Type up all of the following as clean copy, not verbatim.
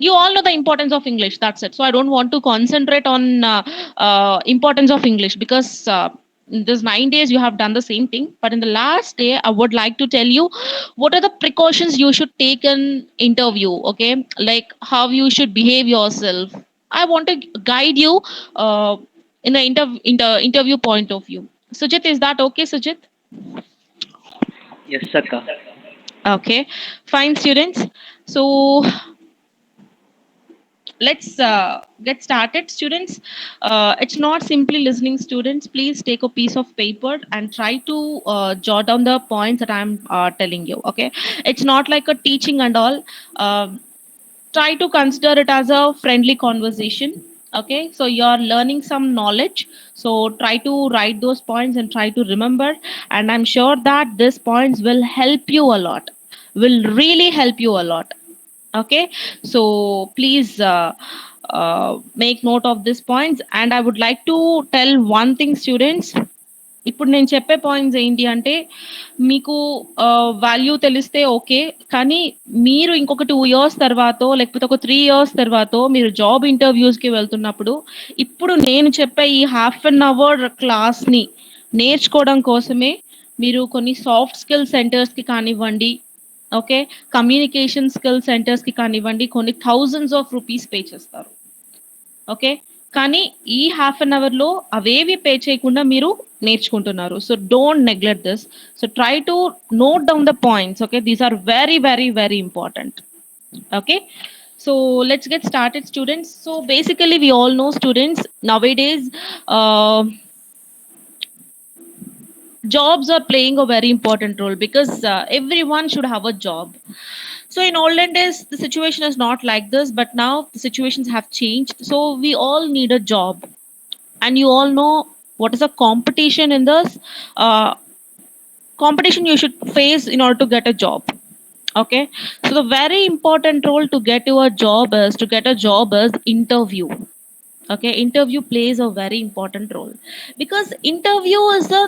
You all know the importance of English, that's it. So I don't want to concentrate on importance of English, because in this 9 days you have done the same thing, but in the last day I would like to tell you what are the precautions you should take in interview. Okay, like how you should behave yourself. I want to guide you uh, in the interview point of view. Sujit, is that okay, Sujit? Yes, Akka. Okay, fine, students. So let's get started, students. It's not simply listening, students. Please take a piece of paper and try to jot down the points that I'm telling you. Okay, it's not like a teaching and all. Try to consider it as a friendly conversation. Okay, so you're learning some knowledge, so try to write those points and try to remember. And I'm sure that these points will help you a lot, will really help you a lot. Okay, so please make note of these points. And I would like to tell one thing, students. ఇప్పుడు నేను చెప్పే points ఏంటి అంటే, మీకు value తెలిస్తే okay, కానీ మీరు ఇంకొక 2 years తర్వాత లేకపోతే ఒక 3 years తర్వాత మీరు జాబ్ ఇంటర్వ్యూస్కి వెళ్తున్నప్పుడు, ఇప్పుడు నేను చెప్పే ఈ ½ an hour క్లాస్ని నేర్చుకోవడం కోసమే మీరు కొన్ని సాఫ్ట్ స్కిల్ సెంటర్స్కి కానివ్వండి, ఓకే, కమ్యూనికేషన్ స్కిల్ సెంటర్స్కి కానివ్వండి, కొన్ని థౌజండ్స్ ఆఫ్ రూపీస్ పే చేస్తారు. ఓకే, కానీ ఈ ½ an hour లో అవేవి పే చేయకుండా మీరు నేర్చుకుంటున్నారు. So don't neglect this. So try to note down the points. Okay, these are very very very important. Okay, so let's get started, students. So basically we all know, students, nowadays uh, jobs are playing a very important role, because everyone should have a job. So in olden days, the situation is not like this, but now the situations have changed. So we all need a job, and you all know what is a competition in this competition you should face in order to get a job. Okay, so the very important role to get you a job is to get a job is interview. Okay, interview plays a very important role, because interview is the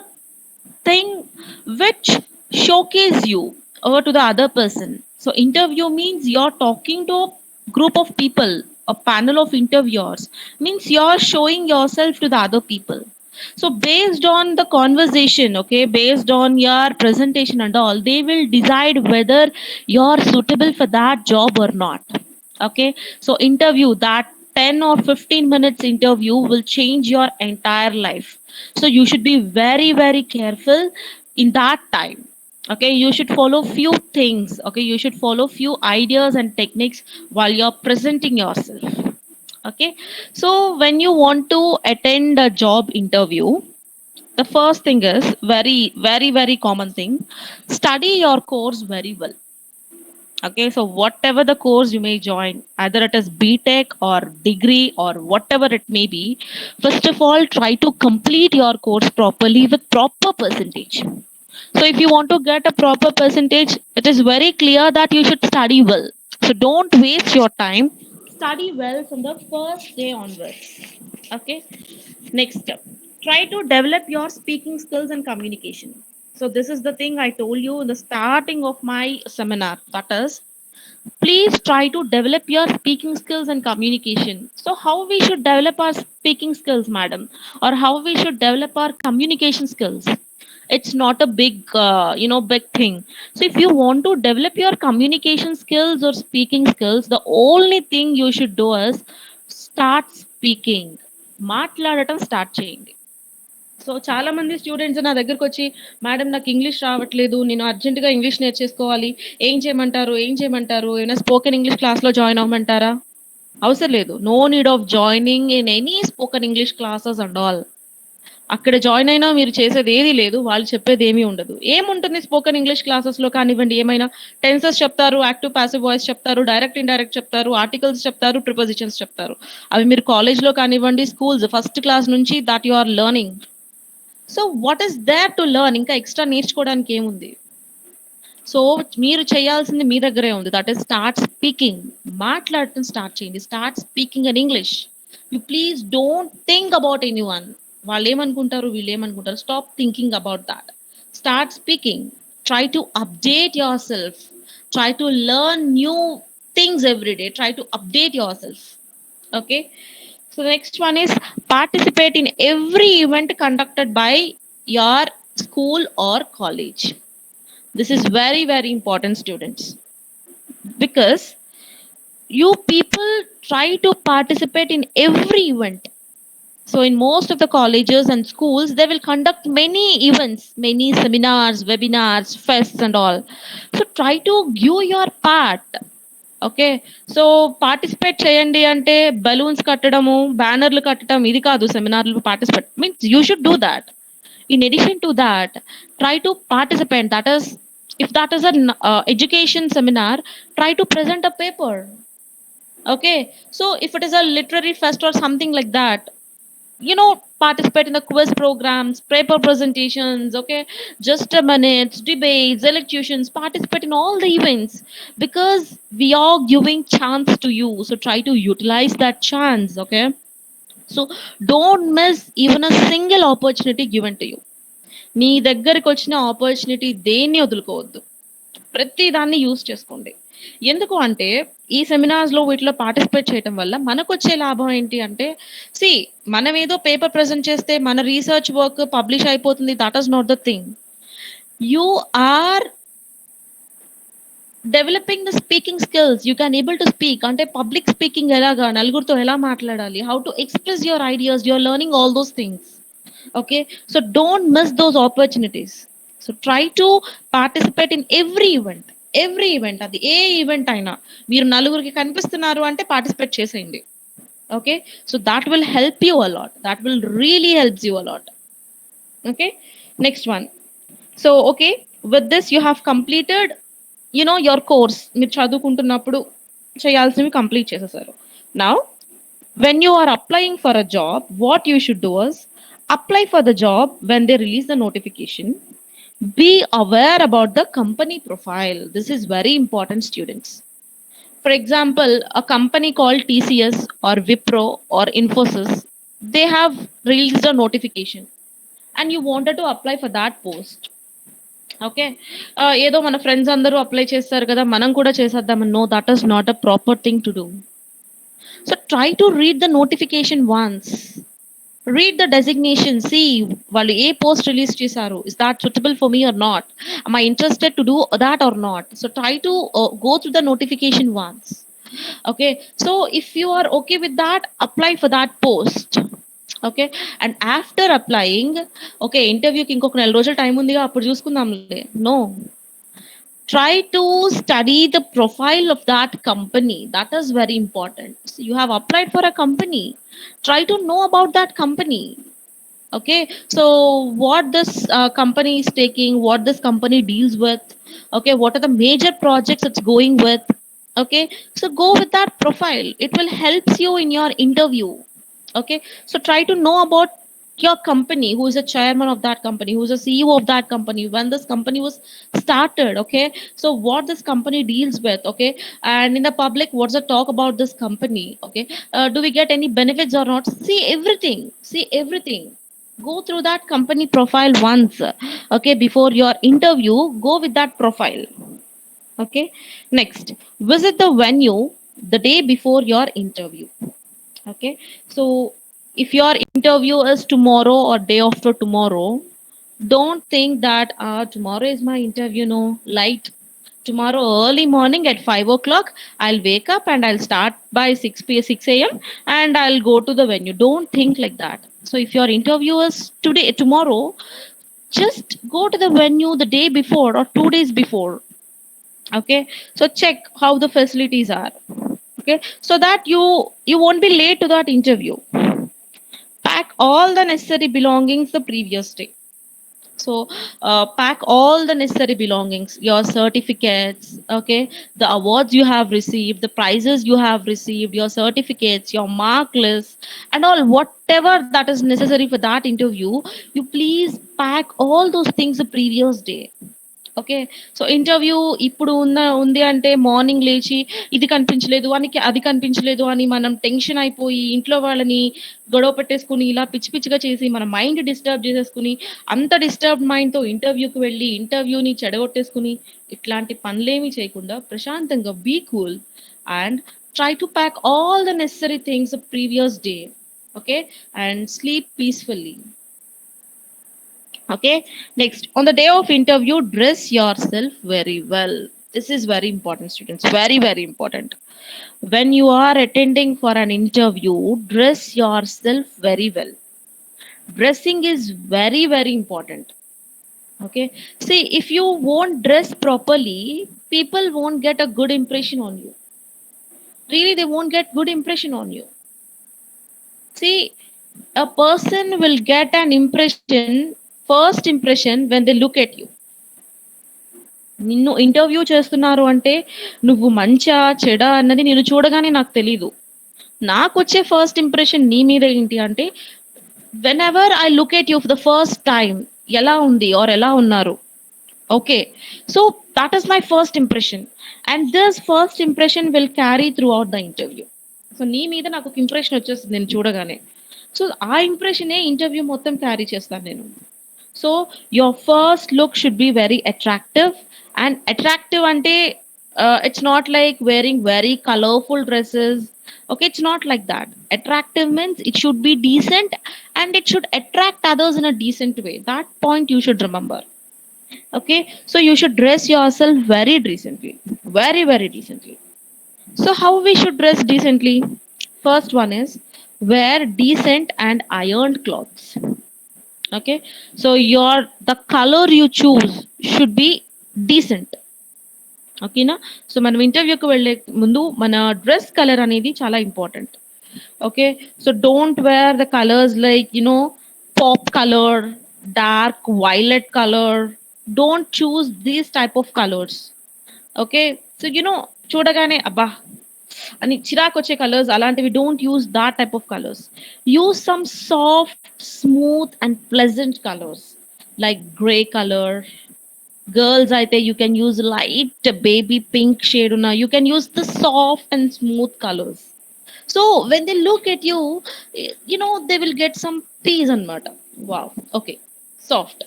thing which showcase you over to the other person. So interview means you're talking to a group of people, a panel of interviewers, means you're showing yourself to the other people. So based on the conversation, okay, based on your presentation and all, they will decide whether you're suitable for that job or not. Okay, so interview, that 10 or 15 minutes interview will change your entire life. So you should be very very careful in that time. Okay, you should follow few things. Okay, you should follow few ideas and techniques while you're presenting yourself. Okay, so when you want to attend a job interview, the first thing is very very very common thing: study your course very well. Okay, so whatever the course you may join, either it is BTech or degree or whatever it may be, first of all, try to complete your course properly with proper percentage. So if you want to get a proper percentage, it is very clear that you should study well. So don't waste your time. Study well from the first day onwards. Okay. Next step. Try to develop your speaking skills and communication. So this is the thing I told you in the starting of my seminar. That is, please try to develop your speaking skills and communication. So how we should develop our speaking skills, madam, or how we should develop our communication skills? It's not a big big thing. So if you want to develop your communication skills or speaking skills, the only thing you should do is start speaking. మాట్లాడటం start చేయండి. So చాలా మంది students నా దగ్గరకు వచ్చి, madam నాకు English రావట్లేదు, నేను అర్జెంటుగా ఇంగ్లీష్ నేర్చేసుకోవాలి, ఏం చేయమంటారు, ఏం చేయమంటారు, ఏమైనా స్పోకెన్ ఇంగ్లీష్ క్లాస్లో జాయిన్ అవ్వమంటారా? అవసరం లేదు. No need of joining in any spoken English classes and all. అక్కడ జాయిన్ అయినా మీరు చేసేది ఏది లేదు, వాళ్ళు చెప్పేది ఏమీ ఉండదు. ఏముంటుంది స్పోకెన్ ఇంగ్లీష్ క్లాసెస్లో కానివ్వండి, ఏమైనా టెన్సెస్ చెప్తారు, యాక్టివ్ పాసివ్ వాయిస్ చెప్తారు, డైరెక్ట్ ఇండైరెక్ట్ చెప్తారు, ఆర్టికల్స్ చెప్తారు, ప్రిపోజిషన్స్ చెప్తారు. అవి మీరు కాలేజ్లో కానివ్వండి, స్కూల్స్ ఫస్ట్ క్లాస్ నుంచి that you are learning. So what is there to learn? ఇంకా ఎక్స్ట్రా నేర్చుకోవడానికి ఏముంది? సో మీరు చేయాల్సింది మీ దగ్గరే ఉంది. That is start speaking. మాట్లాడటం స్టార్ట్ చేయండి. Start speaking in English. You please don't think about anyone. వాళ్ళు ఏమనుకుంటారు, వీళ్ళు ఏమనుకుంటారు. Stop thinking about that. Start speaking. Try to update your self. Try to learn new things every day. Try to update yourself. Okay. So the next one is participate in every event conducted by your school or college. This is very, very important, students, because you people try to participate in every event. So in most of the colleges and schools, they will conduct many events, many seminars, webinars, fests, and all. So try to give your part. Okay. So participate చేయండి అంటే balloons కట్టడము, బ్యానర్లు కట్టడం ఇది కాదు సెమినార్‌లో participate. Means you should do that. In addition to that, try to participate. That is, if that is an education seminar, try to present a paper. Okay. So if it is a literary fest or something like that, participate in the quiz programs, paper presentations, okay, just a minute, debates, elections, participate in all the events, because we are giving chance to you, so try to utilize that chance. Okay. So don't miss even a single opportunity given to you. మీ దగ్గరికి వచ్చిన opportunity దేన్ని వదులుకోవద్దు, ప్రతి దాన్ని use చేసుకోండి. ఎందుకు అంటే ఈ seminars లో వీటిలో పార్టిసిపేట్ చేయడం వల్ల మనకు వచ్చే లాభం ఏంటి అంటే, సి మనం ఏదో పేపర్ ప్రెజెంట్ చేస్తే మన రీసెర్చ్ వర్క్ పబ్లిష్ అయిపోతుంది. That is not the thing. You are developing the speaking skills. You can able to speak. అంటే పబ్లిక్ స్పీకింగ్ ఎలాగా, నలుగురితో ఎలా మాట్లాడాలి, how to express your ideas, you're learning all those things. Okay. So don't miss those opportunities. So try to participate in every event. Every event, అది ఏ event అయినా మీరు నలుగురికి కనిపిస్తున్నారు అంటే పార్టిసిపేట్ చేసేయండి. Okay. So that will help you a lot. That will really helps you a lot. Okay. Next one. So okay, with this you have completed your course. మీరు చదువుకుంటున్నప్పుడు చేయాల్సినవి complete చేసేసారు. Now when you are applying for a job, what you should do is apply for the job when they release the notification. Be aware about the company profile. This is very important, students. For example, a company called TCS or Wipro or Infosys, they have released a notification and you wanted to apply for that post. Okay. ఏదో మన friends అందరూ apply చేస్తారు కదా, మనం కూడా చేసేద్దామని. No, that is not a proper thing to do. So try to read the notification once. Read the designation. See, వాళ్ళు ఏ post release చేశారు. Is that suitable for me or not? Am I interested to do that or not? So try to go through the notification once. Okay. So if you are okay with that, apply for that post. Okay. And after applying, okay, ఇంటర్వ్యూకి ఇంకొక 4 రోజుల time ఉందిగా, అప్పుడు చూసుకుందాంలే. No. Try to study the profile of that company. That is very important. So you have applied for a company. Try to know about that company. Okay. So what this company is taking, what this company deals with. Okay. What are the major projects it's going with. Okay. So go with that profile. It will help you in your interview. Okay. So try to know about your company, who is a chairman of that company, who is a CEO of that company, when this company was started. Okay. So what this company deals with. Okay. And in the public, what's the talk about this company. Okay. Do we get any benefits or not? See everything. See everything. Go through that company profile once. Okay. Before your interview, go with that profile. Okay. Next, visit the venue the day before your interview. Okay. So if your interview is tomorrow or day after tomorrow, don't think that tomorrow is my interview. No, light. Tomorrow early morning at 5 o'clock, I'll wake up and I'll start by 6 a.m. and I'll go to the venue. Don't think like that. So if your interview is tomorrow, just go to the venue the day before or 2 days before. Okay. So check how the facilities are. Okay. So that you won't be late to that interview. Pack all the necessary belongings the previous day. So pack all the necessary belongings, your certificates, okay, the awards you have received, the prizes you have received, your certificates, your mark list, and all whatever that is necessary for that interview. You please pack all those things the previous day. Okay. So interview ఇప్పుడు ఉంది అంటే morning లేచి ఇది కనిపించలేదు అని, అది కనిపించలేదు అని మనం టెన్షన్ అయిపోయి ఇంట్లో వాళ్ళని గొడవ పెట్టేసుకుని ఇలా పిచ్చి పిచ్చిగా చేసి మన మైండ్ డిస్టర్బ్ చేసేసుకుని, అంత డిస్టర్బ్ మైండ్తో ఇంటర్వ్యూకి వెళ్ళి ఇంటర్వ్యూని చెడగొట్టేసుకుని, ఇట్లాంటి పనులేమీ చేయకుండా ప్రశాంతంగా be cool. and try to pack all the necessary things the previous day. Okay, and sleep peacefully. Okay, next, on the day of interview, dress yourself very well. This is very important, students, very very important. When you are attending for an interview, dress yourself very well. Dressing is very very important. Okay, see, if you won't dress properly, people won't get a good impression on you. Really, they won't get good impression on you. See, a person will get an impression, first impression, when they look at you. నిన్ను interview చేస్తున్నారు అంటే నువ్వు మంచా చెడా అన్నది నేను చూడగానే నాకు తెలీదు. నాకు వచ్చే ఫస్ట్ ఇంప్రెషన్ నీ మీద ఏంటి అంటే, whenever I look at you for the first time, ఎలా ఉంది ఆర్ ఎలా ఉన్నారు. Okay, so that is my first impression, and this first impression will carry through out the interview. So నీ మీద నాకు ఒక ఇంప్రెషన్ వచ్చేస్తుంది నేను చూడగానే. సో ఆ ఇంప్రెషనే ఇంటర్వ్యూ మొత్తం క్యారీ చేస్తాను నేను. So your first look should be very attractive. And attractive అంటే it's not like wearing very colourful dresses. Okay, it's not like that. Attractive means it should be decent and it should attract others in a decent way. That point you should remember. Okay, so you should dress yourself very decently, very very decently. So how we should dress decently? First one is wear decent and ironed clothes. Okay, so the color you choose should be decent. ఓకేనా? So మనం ఇంటర్వ్యూకి వెళ్ళే ముందు మన dress colour అనేది చాలా important. Okay, so don't wear the colours like pop colour, dark violet colour. Don't choose these type of colours. Okay, so చూడగానే అబ్బా అని చిరాకు వచ్చే కలర్స్ అలాంటివి, don't use that type of colours. Use some soft, smooth and pleasant colours like grey colour. Girls అయితే you can use light baby pink shade una, you can use the soft and smooth colors. So when they look at you, they will get some peace anamata. Wow, okay, soft.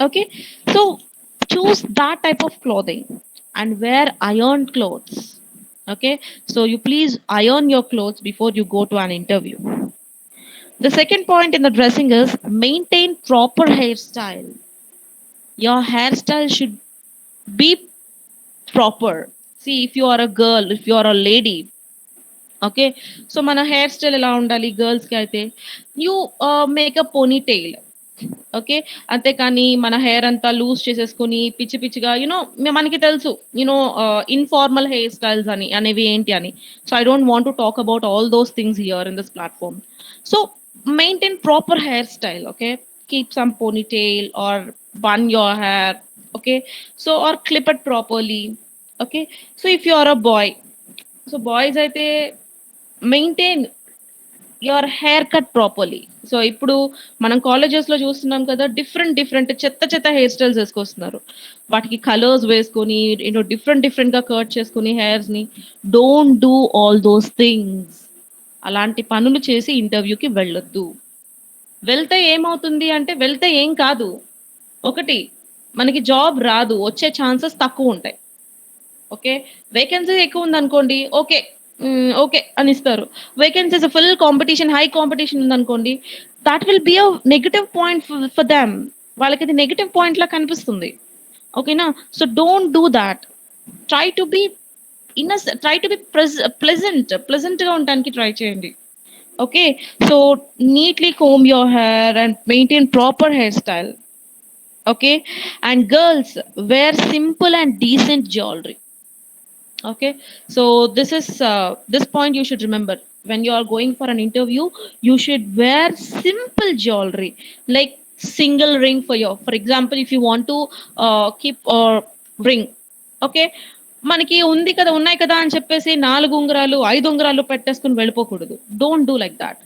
Okay, so choose that type of clothing and wear ironed clothes. Okay, so you please iron your clothes before you go to an interview. The second point in the dressing is maintain proper hairstyle. Your hairstyle should be proper. See, if you are a girl, if you are a lady, okay, so mana hairstyle ela undali girls ki aithe, you make a ponytail. Okay, ante kani mana hair anta loose cheseskoni pichi pichiga, manaki telusu, informal hairstyles ani anevi enti ani. So I don't want to talk about all those things here in this platform. So maintain proper hairstyle. Okay, keep some ponytail or bun your hair. Okay, so or clip it properly. Okay, so if you are a boy, so boys అయితే maintain your hair cut properly. So ఇప్పుడు మనం colleges లో చూస్తున్నాం కదా, different different చెత్త చెత్త hair styles వేసుకొస్తున్నారు. వాటికి colours వేసుకొని డిఫరెంట్ డిఫరెంట్ గా కట్ చేసుకొని హెయిర్స్ ని. Don't do all those things. అలాంటి పనులు చేసి ఇంటర్వ్యూకి వెళ్ళొద్దు. వెళ్తే ఏమవుతుంది అంటే, వెళ్తే ఏం కాదు, ఒకటి మనకి జాబ్ రాదు, వచ్చే ఛాన్సెస్ తక్కువ ఉంటాయి. ఓకే, వేకెన్సీ ఎక్కువ ఉందనుకోండి, ఓకే ఓకే అని ఇస్తారు. Vacancies full competition, high competition ఉందనుకోండి, that will be a negative point for them. వాళ్ళకి అది నెగటివ్ పాయింట్ లా కనిపిస్తుంది. ఓకేనా? So don't do that. Try to be try to be pleasant గా ఉండడానికి ట్రై చేయండి. Okay, so neatly comb your hair and maintain proper hairstyle. Okay, and girls, wear simple and decent jewelry. Okay, so this point you should remember. When you are going for an interview, you should wear simple jewelry, like single ring for example, if you want to keep a ring. Okay, మనకి ఉంది కదా, ఉన్నాయి కదా అని చెప్పేసి 4 ఉంగరాలు 5 ఉంగరాలు పెట్టేసుకుని వెళ్ళిపోకూడదు. Don't do like that.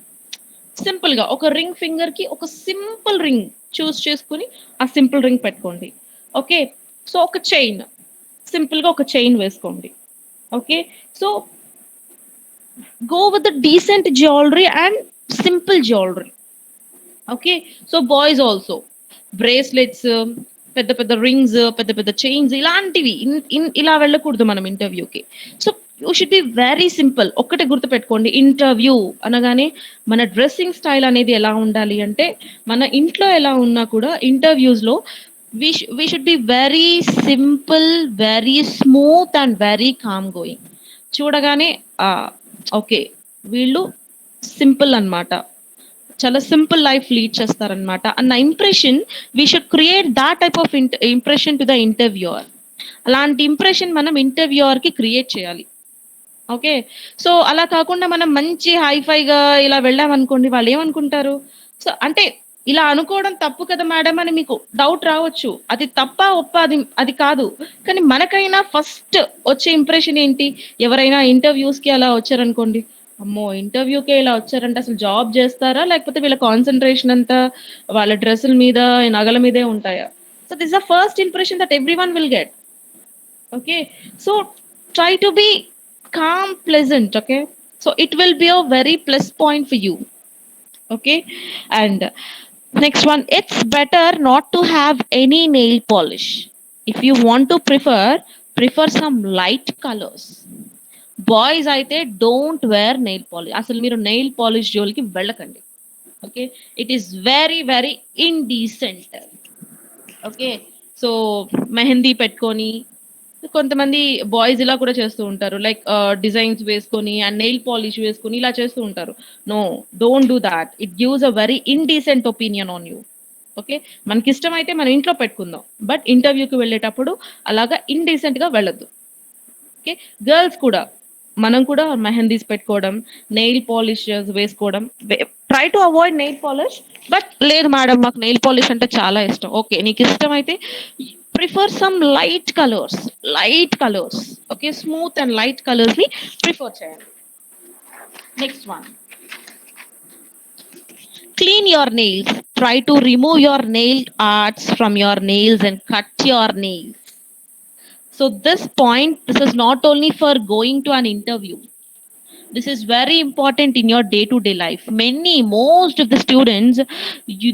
Simple గా ఒక రింగ్ ఫింగర్ కి ఒక సింపుల్ రింగ్ చూస్ చేసుకుని ఆ సింపుల్ రింగ్ పెట్టుకోండి. ఓకే, సో ఒక చైన్, సింపుల్ గా ఒక చైన్ వేసుకోండి. Okay, so go with the decent jewellery and simple jewellery. Okay, so boys also bracelets, పెద్ద పెద్ద రింగ్స్, పెద్ద పెద్ద చైన్స్, ఇలాంటివి ఇలా వెళ్ళకూడదు మనం ఇంటర్వ్యూకి. So you should be very simple. ఒక్కటే గుర్తుపెట్టుకోండి, ఇంటర్వ్యూ అనగానే మన డ్రెస్సింగ్ స్టైల్ అనేది ఎలా ఉండాలి అంటే, మన ఇంట్లో ఎలా ఉన్నా కూడా ఇంటర్వ్యూస్లో we should be very simple, very smooth and very calm going. చూడగానే ఓకే, వీళ్ళు సింపుల్ అన్నమాట, చాలా సింపుల్ లైఫ్ లీడ్ చేస్తారనమాట అన్న impression we should create that type of impression to the interviewer. అలాంటి ఇంప్రెషన్ మనం ఇంటర్వ్యూయర్కి క్రియేట్ చేయాలి. ఓకే. సో, అలా కాకుండా మనం మంచి హైఫైగా ఇలా వెళ్ళామనుకోండి, వాళ్ళు ఏమనుకుంటారు? సో, అంటే ఇలా అనుకోవడం తప్పు కదా మేడం అని మీకు డౌట్ రావచ్చు. అది తప్పా, ఒప్పా అది అది కాదు. కానీ మనకైనా ఫస్ట్ వచ్చే ఇంప్రెషన్ ఏంటి? ఎవరైనా ఇంటర్‌వ్యూస్‌కి అలా వచ్చారనుకోండి, అమ్మో! ఇంటర్‌వ్యూకే ఇలా వచ్చారంటే అసలు జాబ్ జేస్తారా? లేకపోతే వీళ్ళ కాన్సంట్రేషన్ అంతా వాళ్ళ డ్రెస్సుల మీద, నగల మీదే ఉంటాయా? So, this is the first impression that everyone will get. Okay, so try to be calm, pleasant. Okay, so it will be a very plus point for you. Okay, and next one, it's better not to have any nail polish. If you want to prefer some light colors. Boys అయితే don't wear nail polish. అసలు మీరు nail polish జోలికి వెళ్ళకండి. Okay, it is very very indecent. Okay, so mehndi పెట్టుకొని, కొంతమంది boys ఇలా కూడా చేస్తూ ఉంటారు. లైక్ డిజైన్స్ వేసుకొని అండ్ నెయిల్ పాలిష్ వేసుకొని ఇలా చేస్తూ ఉంటారు. No, don't do that. It gives a very indecent opinion on you. Okay, మనకి ఇష్టమైతే మనం ఇంట్లో పెట్టుకుందాం, బట్ ఇంటర్వ్యూకి వెళ్ళేటప్పుడు అలాగా ఇండీసెంట్ గా వెళ్ళొద్దు. ఓకే, గర్ల్స్ కూడా, మనం కూడా మెహందీస్ పెట్టుకోవడం, నెయిల్ పాలిష్ వేసుకోవడం, try to avoid nail polish. But లేదు మేడం, మాకు నెయిల్ పాలిష్ అంటే చాలా ఇష్టం. ఓకే, నీకు ఇష్టమైతే prefer some light colours. Okay, smooth and light colours ని ప్రిఫర్ చేయండి. Next one, clean your nails. Try to remove your nail arts from your nails and cut your nails. So this is not only for going to an interview. This is very important in your day to day life. Most of the students, you,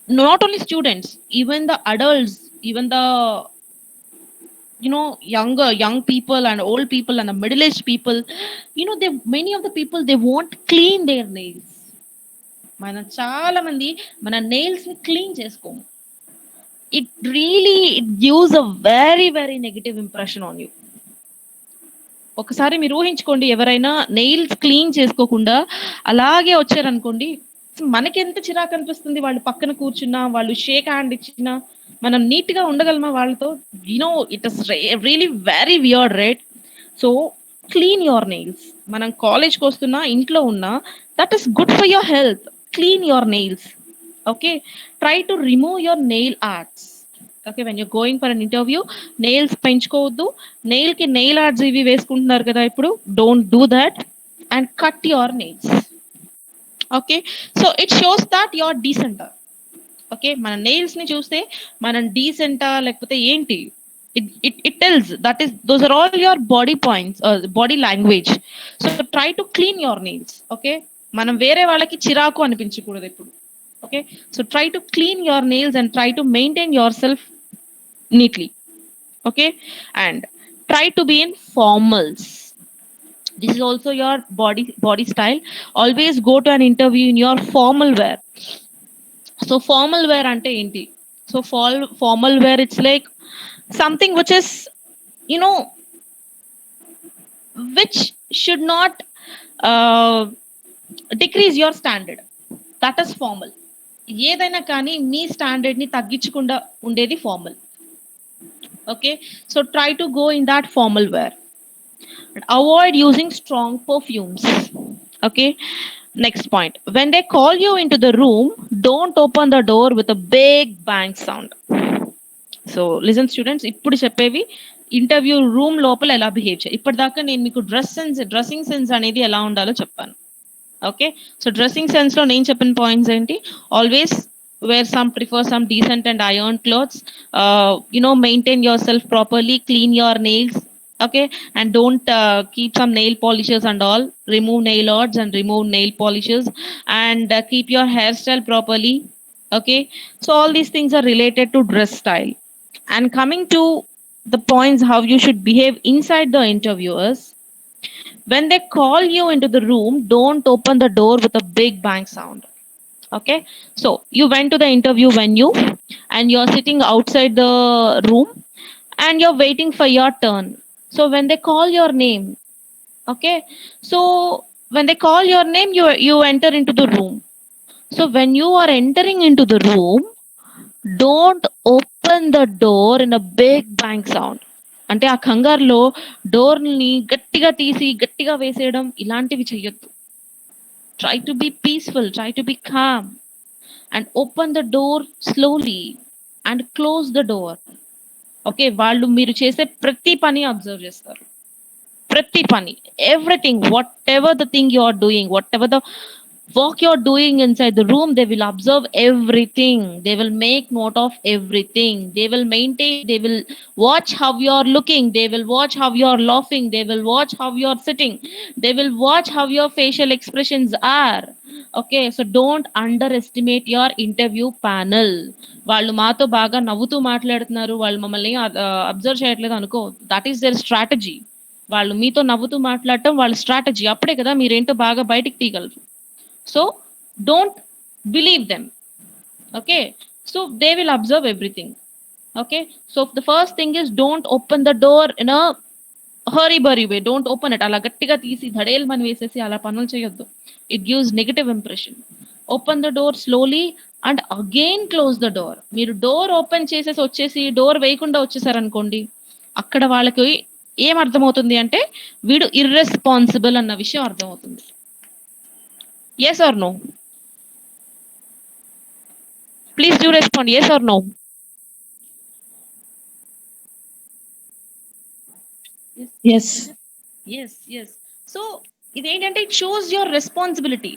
not only students, even the adults, even the young people and old people and the middle aged people, they, many of the people, they won't clean their nails. మనం చాలా మంది మన nails ని clean చేసుకోము. It gives a very very negative impression on you. ఒకసారి మీరు ఊహించుకోండి, ఎవరైనా నెయిల్స్ క్లీన్ చేసుకోకుండా అలాగే వచ్చారనుకోండి, మనకి ఎంత చిరాకు అనిపిస్తుంది. వాళ్ళు పక్కన కూర్చున్నా, వాళ్ళు షేక్ హ్యాండ్ ఇచ్చినా, మనం నీట్ గా ఉండగలమా వాళ్ళతో? It is really very weird, right? So clean your nails. మనం కాలేజ్కి వస్తున్నా, ఇంట్లో ఉన్నా, that is good for your health. Clean your nails. Okay, try to remove your nail arts. Okay, when you going for an interview, nails పెంచుకోవద్దు. Nail కి nail arts ఇవి వేసుకుంటున్నారు కదా ఇప్పుడు, don't do that. And cut your nails. Okay, so it shows that your డీసెంటా. Okay, మన nails ని చూస్తే మనం డీసెంటా లేకపోతే ఏంటి, it tells that is, those are all your body points, body language. So try to clean your nails. Okay, మనం వేరే వాళ్ళకి చిరాకు అనిపించకూడదు ఎప్పుడు. Okay, so try to clean your nails and try to maintain your self neatly. Okay, and try to be in formals. This is also your body style. Always go to an interview in your formal wear. So formal wear ante enti? So formal wear, it's like something which is, you know, which should not decrease your standard. That is formal. ఏదైనా కానీ మీ standard ని తగ్గించకుండా ఉండేది formal. Okay, so try to go in that formal wear. Avoid using strong perfumes. Okay, next point, when they call you into the room, don't open the door with a big bang sound. So listen students, ఇప్పుడు చెప్పేవి interview room లోపల ఎలా behave చేయాలి. ఇప్పటిదాకా నేను మీకు dressing sense అనేది ఎలా ఉండాలో చెప్పాను. ఓకే, సో డ్రెస్సింగ్ సెన్స్ లో నేను చెప్పిన పాయింట్స్ ఏంటి? Always prefer some decent and ironed clothes. Maintain yourself properly, clean your nails. Okay, and don't keep some nail polishes and all. Remove nail arts and remove nail polishes, and keep your hairstyle properly. Okay, so all these things are related to dress style. And coming to the points how you should behave inside the interviewers, When they call you into the room, don't open the door with a big bang sound. Okay, so you went to the interview venue and you're sitting outside the room and you're waiting for your turn. So when they call your name, okay, so when they call your name, you enter into the room. So when you are entering into the room, don't open the door in a big bang sound. అంటే ఆ కంగారులో డోర్ని గట్టిగా తీసి గట్టిగా వేసేయడం ఇలాంటివి చెయ్యొద్దు. Try to be peaceful, try to be calm, and open the door slowly and close the door. ఓకే, వాళ్ళు మీరు చేసే ప్రతి పని అబ్జర్వ్ చేస్తారు. ప్రతి పని, everything, whatever the thing you are doing, whatever the work you're doing inside the room, they will observe everything, they will make note of everything, they will maintain, they will watch how you're looking, they will watch how you're laughing, they will watch how you're sitting, they will watch how your facial expressions are. Okay, so don't underestimate your interview panel. వాళ్ళు మాతో బాగా నవ్వుతూ మాట్లాడుతున్నారు, వాళ్ళు మమ్మల్ని observe చేయట్లేదు అనుకో, that is there strategy. వాళ్ళు మీతో నవ్వుతూ మాట్లాడటం వాళ్ళ స్ట్రాటజీ, అప్పుడే కదా మీరేంటో బాగా బయటికి తీయగలరు. So don't believe them. Okay, so they will observe everything. Okay, so the first thing is don't open the door in a hurry burry way. Don't open it ala gattiga teesi dhadel man vesesi ala panul cheyoddu. It gives negative impression. Open the door slowly and again close the door. మీరు door open చేసేసి వచ్చేసి door వేయకుండా వచ్చేసారనుకోండి, అక్కడ వాళ్ళకి ఏం అర్థమవుతుంది అంటే వీడు ఇర్రెస్పాన్సిబుల్ అన్న విషయం అర్థమవుతుంది. Yes or no? Please do respond. Yes or no? Yes. Yes, yes. So ఇదేంటంటే ఇట్ షోస్ యువర్ రెస్పాన్సిబిలిటీ.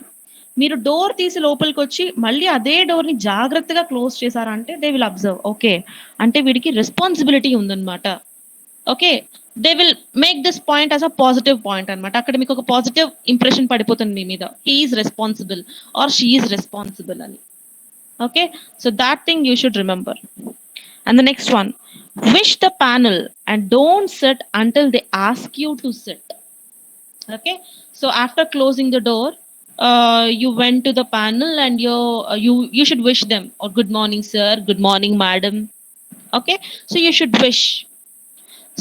మీరు డోర్ తీసి లోపలికి వచ్చి మళ్ళీ అదే డోర్ ని జాగ్రత్తగా క్లోజ్ చేశారంటే దే విల్ అబ్జర్వ్, ఓకే, అంటే వీడికి రెస్పాన్సిబిలిటీ ఉందన్నమాట. Okay, they will make this point as a positive point అనమాట. అక్కడ మీకు ఒక పాజిటివ్ ఇంప్రెషన్ పడిపోతుంది మీ మీద, he is responsible or she is responsible అని. Okay, so that thing you should remember. And the next one, wish the panel and don't sit until they ask you to sit. Okay, so after closing the door, you went to the panel and you should wish them, or good morning sir, good morning madam. Okay, so you should wish.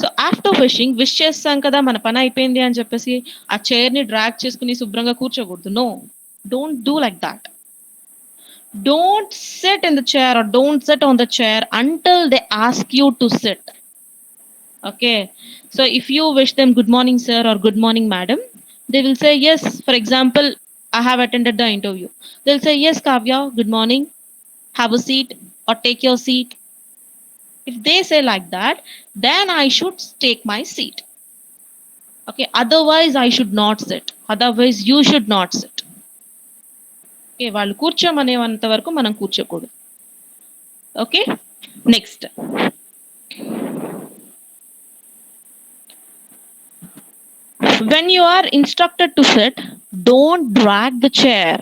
So after wishing, wish చేస్తాం కదా మన పని అయిపోయింది అని చెప్పేసి ఆ chair ని drag చేసుకుని శుభ్రంగా కూర్చోకూడదు. No, don't do like that. Don't sit in the chair or don't sit on the chair until they ask you to sit. Okay, so if you wish them good morning sir or good morning madam, they will say yes. For example, I have attended the interview, they'll say yes Kavya, good morning, have a seat or take your seat. If they say like that, then I should take my seat. Okay, otherwise I should not sit, otherwise you should not sit. Okay, వాళ్ళు కూర్చోమనేంత వరకు మనం కూర్చోకూడదు. Okay, next, when you are instructed to sit, don't drag the chair,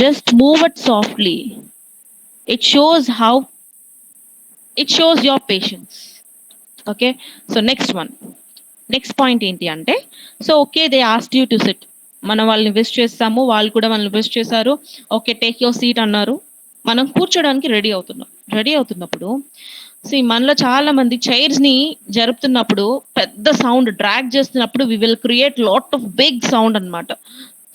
just move it softly. It shows your patience. Okay, so next point ఏంటి అంటే, so okay they asked you to SIT, మనం వాళ్ళని wish చేస్తాము, వాళ్ళు కూడా మనల్ని wish చేశారు, okay take your seat అన్నారు, మనం కూర్చోడానికి రెడీ అవుతున్నప్పుడు మనలో చాలా మంది చైర్స్ ని జరుపుతున్నప్పుడు పెద్ద సౌండ్ డ్రాగ్ చేస్తున్నప్పుడు we will create lot of big sound అన్నమాట.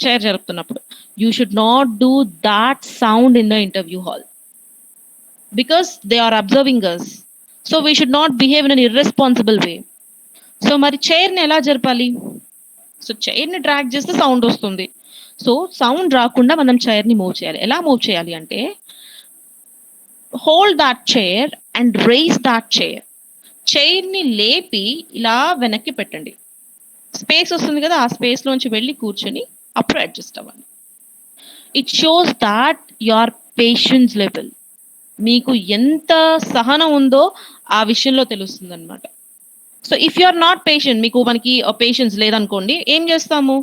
చైర్ జరుపుతున్నప్పుడు you should not do that sound in the interview hall, because they are observing us. So we should not behave in an irresponsible way. So మరి chair ని ఎలా జరపాలి? So chair ని drag చేస్తే sound వస్తుంది. So sound రాకుండా మనం chair ని మూవ్ చేయాలి. ఎలా మూవ్ చేయాలి అంటే, hold that chair and raise that chair. Chair ని లేపి ఇలా వెనక్కి పెట్టండి, స్పేస్ వస్తుంది కదా, ఆ స్పేస్ లోంచి వెళ్ళి కూర్చొని అప్పుడు అడ్జస్ట్ అవ్వాలి. It shows that your patience level, మీకు ఎంత సహనం ఉందో ఆ విషయంలో తెలుస్తుంది అనమాట. So if you are not patient, మనకి పేషెన్స్ లేదనుకోండి, ఏం చేస్తాము,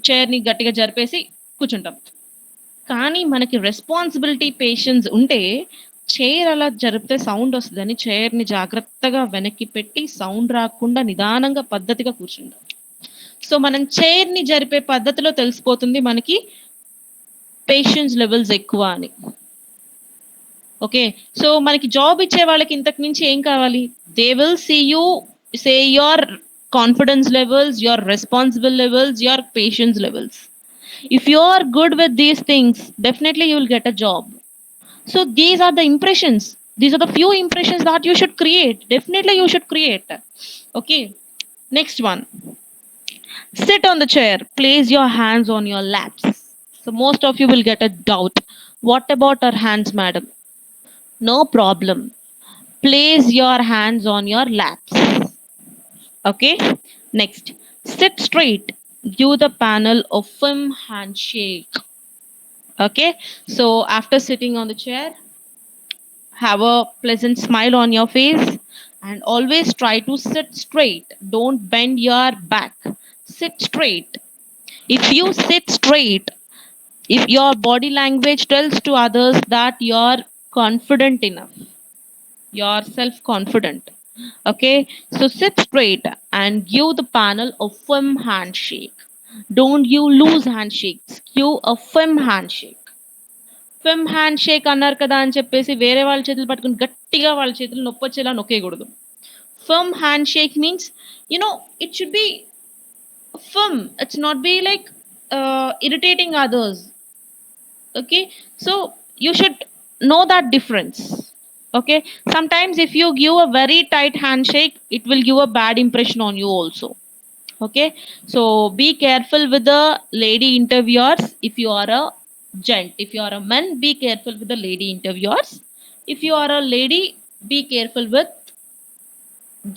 చైర్ ని గట్టిగా జరిపేసి కూర్చుంటాం. కానీ మనకి రెస్పాన్సిబిలిటీ పేషెన్స్ ఉంటే చైర్ అలా జరిపితే సౌండ్ వస్తుందని చైర్ ని జాగ్రత్తగా వెనక్కి పెట్టి సౌండ్ రాకుండా నిదానంగా పద్ధతిగా కూర్చుంటాం. సో మనం చైర్ని జరిపే పద్ధతిలో తెలిసిపోతుంది మనకి పేషెన్స్ లెవెల్స్ ఎక్కువ అని. ఓకే, సో మనకి జాబ్ ఇచ్చే వాళ్ళకి ఇంతకు మించి ఏం కావాలి? They will see you say your confidence levels, your responsible levels, your patience levels. If you are good with these things, definitely you will get a job. So these are the impressions. These are the few impressions that you should create. Definitely you should create. Okay. Next one. Sit on the chair. Place your hands on your laps. So most of you will get a doubt. What about our hands, madam? No problem. Place your hands on your laps. Okay. Next. Sit straight. Give the panel a firm handshake. Okay, so after sitting on the chair, have a pleasant smile on your face and always try to sit straight. Don't bend your back. Sit straight. If you sit straight, if your body language tells to others that you're confident enough, you're self confident. Okay, so sit straight and give the panel a firm handshake. Don't you lose handshakes, give a firm handshake. Fem hand shake అన్నారు కదా అని చెప్పేసి వేరే వాళ్ళ చేతులు పట్టుకుని గట్టిగా వాళ్ళ చేతులు నొప్పొచ్చేలా నొక్కేయకూడదు. Firm handshake means it should be firm. It's not be like irritating others. Okay, so you should know that difference. Okay, sometimes if you give a very tight handshake, it will give a bad impression on you also. Okay, so be careful with the lady interviewers. If you are a gent, if you are a man, be careful with the lady interviewers. If you are a lady, be careful with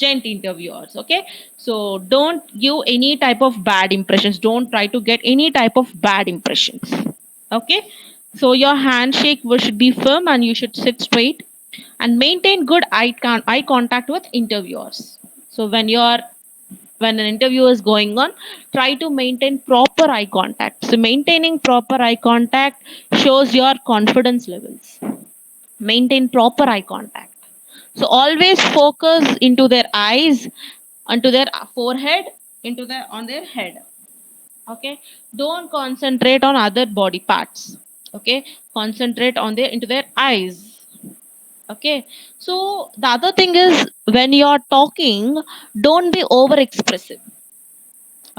gent interviewers. Okay, so don't give any type of bad impressions, don't try to get any type of bad impressions. Okay, so your handshake should be firm and you should sit straight and maintain good eye contact with interviewers. So when an interview is going on, try to maintain proper eye contact. So maintaining proper eye contact shows your confidence levels. Maintain proper eye contact. So always focus into their eyes, onto their forehead, into their on their head. Okay, don't concentrate on other body parts. Okay, concentrate on their into their eyes. Okay, so the other thing is, when you're talking, don't be over expressive.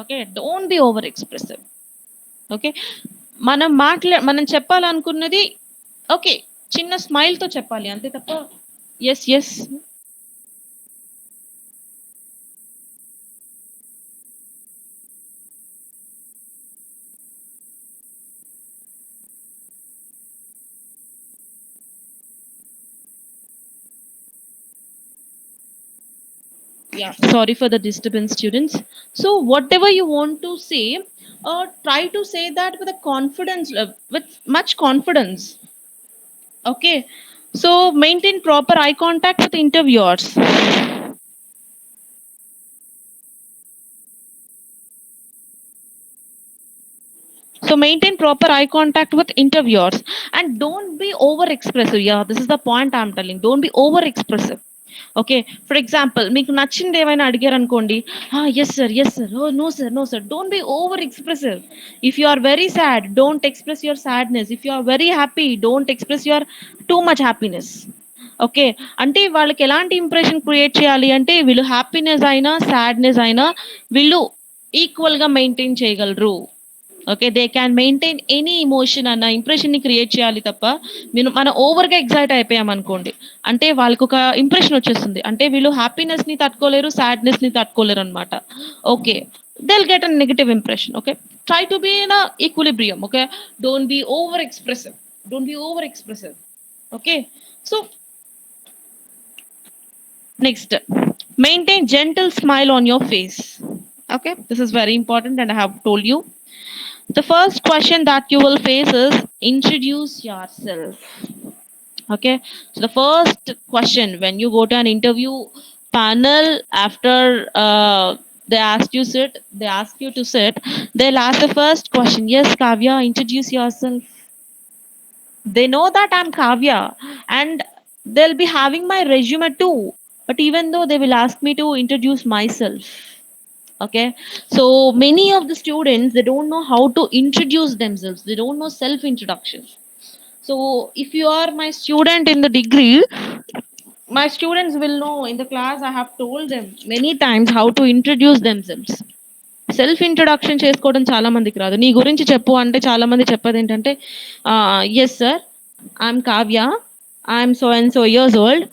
Okay, don't be over expressive. Okay, మనం చెప్పాలనుకున్నది okay చిన్న smile తో చెప్పాలి అంతే తప్ప yes yes yeah, sorry for the disturbance, students. So whatever you want to say, try to say that with a confidence, with much confidence. Okay, so maintain proper eye contact with interviewers. So maintain proper eye contact with interviewers and don't be over expressive. Yeah, this is the point I'm telling. Don't be over expressive. Okay, for example మీకు నచ్చింది ఏమైనా అడిగారు అనుకోండి, yes sir, yes sir, oh no sir, no sir. Don't be over expressive. If you are very sad, don't express your sadness. If you are very happy, don't express your too much happiness. Okay, అంటే వాళ్ళకి ఎలాంటి impression create చేయాలి అంటే వీళ్ళు happiness అయినా sadness అయినా వీళ్ళు equal గా మెయింటైన్ చేయగలరు. Okay, they can maintain any emotion అన్న ఇంప్రెషన్ ని క్రియేట్ చేయాలి తప్ప మనం ఓవర్ గా ఎగ్జైట్ అయిపోయాం అనుకోండి, అంటే వాళ్ళకి ఒక ఇంప్రెషన్ వచ్చేస్తుంది, అంటే వీళ్ళు హ్యాపీనెస్ ని తట్టుకోలేరు, సాడ్నెస్ ని తట్టుకోలేరు అనమాట. Okay, they'll get a negative impression. Okay, try to be in a equilibrium. Okay, don't be over expressive, don't be over expressive. Okay, so next, maintain gentle smile on your face. Okay, this is very important and I have told you. The first question that you will face is introduce yourself. Okay, so the first question when you go to an interview panel, after they ask you to sit, they'll ask the first question, yes Kavya, introduce yourself. They know that I'm Kavya and they'll be having my resume too, but even though they will ask me to introduce myself. Okay, so many of the students, they don't know how to introduce themselves, they don't know self introduction. So if you are my student in the degree, my students will know. In the class I have told them many times how to introduce themselves. Self introduction చేసుకోవడం చాలా మందికి రాదు. నీ గురించి చెప్పు అంటే చాలా మంది చెప్పేది ఏంటంటే, yes sir, I'm Kavya, I'm so and so years old,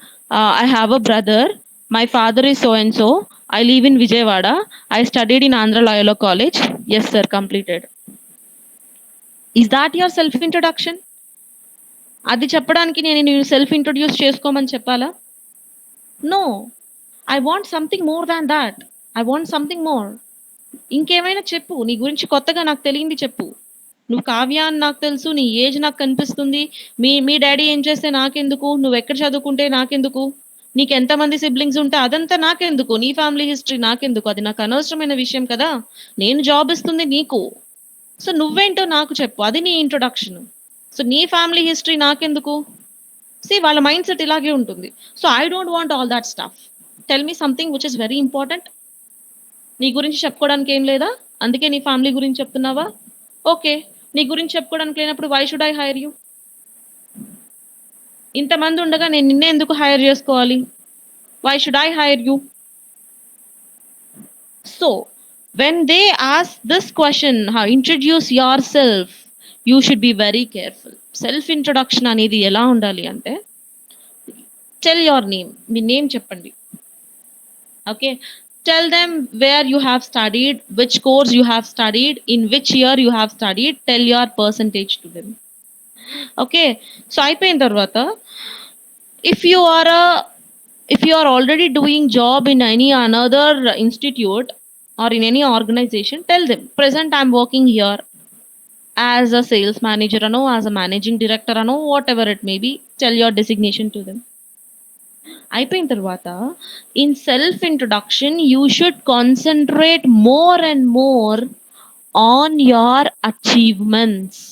I have a brother, my father is so and so, I live in Vijayawada, I studied in Andhra Loyola college, yes sir, completed. Is that your self introduction? అది చెప్పడానికి నేను self introduce చేసుకోమని చెప్పాలా? No, I want something more than that. I want something more. ఇంకేమైనా చెప్పు, నీ గురించి కొత్తగా నాకు తెలియంది చెప్పు. నువ్వు కావ్య అని నాకు తెలుసు, నీ ఏజ్ నాకు కనిపిస్తుంది, మీ మీ డాడీ ఏం చేస్తే నాకెందుకు, నువ్వు ఎక్కడ చదువుకుంటే నాకెందుకు, నీకు ఎంతమంది సిబ్లింగ్స్ ఉంటే అదంతా నాకెందుకు, నీ ఫ్యామిలీ హిస్టరీ నాకెందుకు, అది నాకు అనవసరమైన విషయం కదా. నేను జాబ్ ఇస్తుంది నీకు, సో నువ్వేంటో నాకు చెప్పు, అది నీ ఇంట్రొడక్షన్. సో నీ ఫ్యామిలీ హిస్టరీ నాకెందుకు? వాళ్ళ మైండ్ సెట్ ఇలాగే ఉంటుంది. So I don't want all that stuff. Tell me something which is very important. నీ గురించి చెప్పుకోవడానికి ఏం లేదా? అందుకే నీ ఫ్యామిలీ గురించి చెప్తున్నావా? ఓకే, నీ గురించి చెప్పుకోవడానికి లేనప్పుడు why should I hire you? ఇంతమంది ఉండగా నేను నిన్నే ఎందుకు హైర్ చేసుకోవాలి? Why should I hire you? So when they ask this question, how introduce yourself, you should be very careful. Self introduction అనేది ఎలా ఉండాలి అంటే, టెల్ యువర్ నేమ్, మీ నేమ్ చెప్పండి. Okay, tell them where you have studied, which course you have studied, in which year you have studied, tell your percentage to them. Okay, so అయిపోయిన తర్వాత, if you are already doing job in any another institute or in any organization, tell them present I'm working here as a sales manager ano, as a managing director ano, whatever it may be, tell your designation to them. అయిపోయిన తర్వాత, in self introduction you should concentrate more and more on your achievements.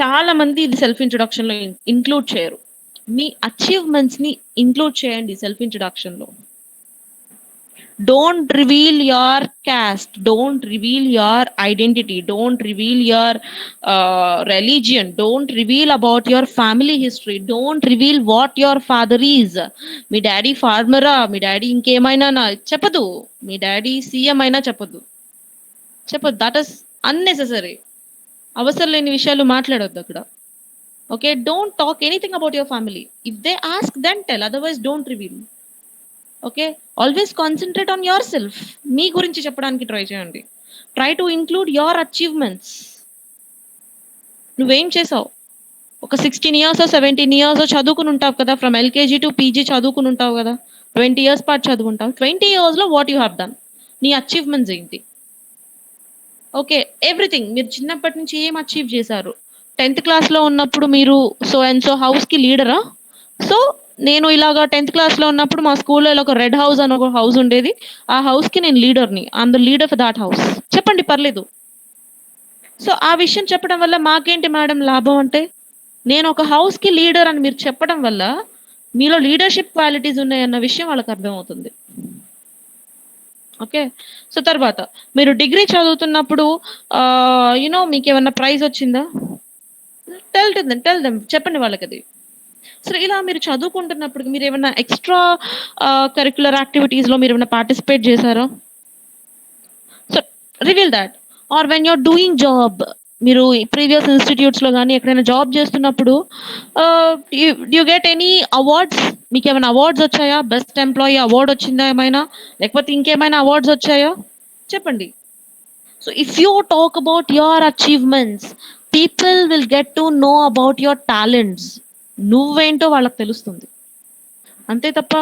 చాలా మంది ఇది self introduction లో include చేయరు. మీ achievements ని include చేయండి self introduction లో. Don't reveal your caste, don't reveal your identity, don't reveal your religion, don't reveal about your family history, don't reveal what your father is. మీ daddy ఫార్మరా, మీ daddy ఇంకేమైనా చెప్పదు, మీ డాడీ సీఎం అయినా చెప్పదు. That is unnecessary. అవసరం లేని విషయాలు మాట్లాడొద్దు అక్కడ. Okay, don't talk anything about your family. If they ask then tell, otherwise don't reveal. Okay, always concentrate on yourself. మీ గురించి చెప్పడానికి ట్రై చేయండి. Try to include your achievements. నువ్వేం చేసావు? ఒక 16 years 17 years చదువుకుని ఉంటావు కదా, ఫ్రమ్ ఎల్కేజీ టు పీజీ చదువుకుని ఉంటావు కదా, 20 years పాటు చదువుకుంటావు. 20 years లో వాట్ యూ హ్యావ్ డన్? నీ అచీవ్మెంట్స్ ఏంటి? Okay, everything. మీరు చిన్నప్పటి నుంచి ఏం అచీవ్ చేశారు? 10th class లో ఉన్నప్పుడు మీరు సో అండ్ సో హౌస్ కి లీడరా? సో నేను ఇలాగా 10th class లో ఉన్నప్పుడు మా స్కూల్లో ఇలా ఒక రెడ్ హౌస్ అని ఒక హౌస్ ఉండేది, ఆ హౌస్ కి నేను లీడర్ని, I'm the leader for that house. చెప్పండి, పర్లేదు. సో ఆ విషయం చెప్పడం వల్ల మాకేంటి మేడం లాభం అంటే, నేను ఒక హౌస్ కి లీడర్ అని మీరు చెప్పడం వల్ల మీలో లీడర్షిప్ క్వాలిటీస్ ఉన్నాయన్న విషయం వాళ్ళకి అర్థమవుతుంది. ఓకే, సో తర్వాత మీరు డిగ్రీ చదువుతున్నప్పుడు మీకు ఏమన్నా ప్రైజ్ వచ్చిందా? టెల్ దెమ్, చెప్పండి వాళ్ళకి అది. సరే, ఇలా మీరు చదువుకుంటున్నప్పుడు మీరు ఏమైనా ఎక్స్ట్రా కరిక్యులర్ యాక్టివిటీస్ లో మీరు ఏమైనా పార్టిసిపేట్ చేశారా? So reveal that. Or when you're doing job, మీరు ప్రీవియస్ ఇన్స్టిట్యూట్స్ లో కానీ ఎక్కడైనా జాబ్ చేస్తున్నప్పుడు యూ గెట్ ఎనీ అవార్డ్స్? మీకు ఏమైనా అవార్డ్స్ వచ్చాయా? బెస్ట్ ఎంప్లాయీ అవార్డ్ వచ్చిందా ఏమైనా, లేకపోతే ఇంకేమైనా అవార్డ్స్ వచ్చాయా? చెప్పండి. So if you talk about your achievements, people will get to know about your talents. నువ్వేంటో వాళ్ళకి తెలుస్తుంది. అంతే తప్ప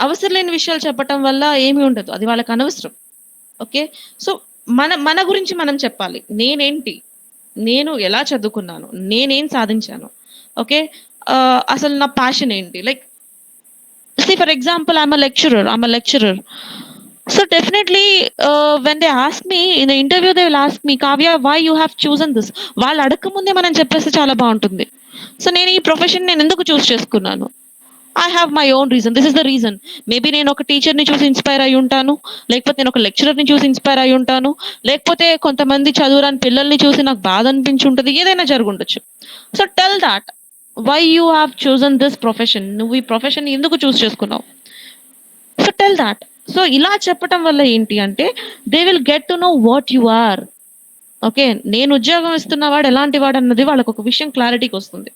అవసరం లేని విషయాలు చెప్పటం వల్ల ఏమీ ఉండదు, అది వాళ్ళకి అనవసరం. ఓకే, సో మన గురించి మనం చెప్పాలి. నేనేంటి, నేను ఎలా చదువుకున్నాను, నేనేం సాధించాను, ఓకే, అసలు నా ప్యాషన్ ఏంటి. Like for example, I'm a lecturer. So definitely, when they ask me in the interview, they will ask me, Kavya, why you have chosen this? వాళ్ళు అడగక ముందే మనం చెప్పేస్తే చాలా బాగుంటుంది. సో నేను ఈ ప్రొఫెషన్ నేను ఎందుకు చూస్ చేసుకున్నాను, I have my own reason. This is the reason. Maybe నేను ఒక టీచర్ని చూసి ఇన్స్పైర్ అయి ఉంటాను, లేకపోతే నేను ఒక లెక్చరర్ని చూసి ఇన్స్పైర్ అయి ఉంటాను, లేకపోతే కొంతమంది చదువురాని పిల్లల్ని చూసి నాకు బాధ అనిపించి ఉంటుంది, ఏదైనా జరుగుండొచ్చు. So tell that why you have chosen this profession, నువ్వు ఈ ప్రొఫెషన్ ఎందుకు చూస్ చేసుకున్నావు. So tell that. సో ఇలా చెప్పటం వల్ల ఏంటి అంటే they will get to know what you are. Okay, నేను ఉద్యోగం ఇస్తున్నవాడు ఎలాంటి వాడు అన్నది వాళ్ళకు ఒక విషయం క్లారిటీకి వస్తుంది.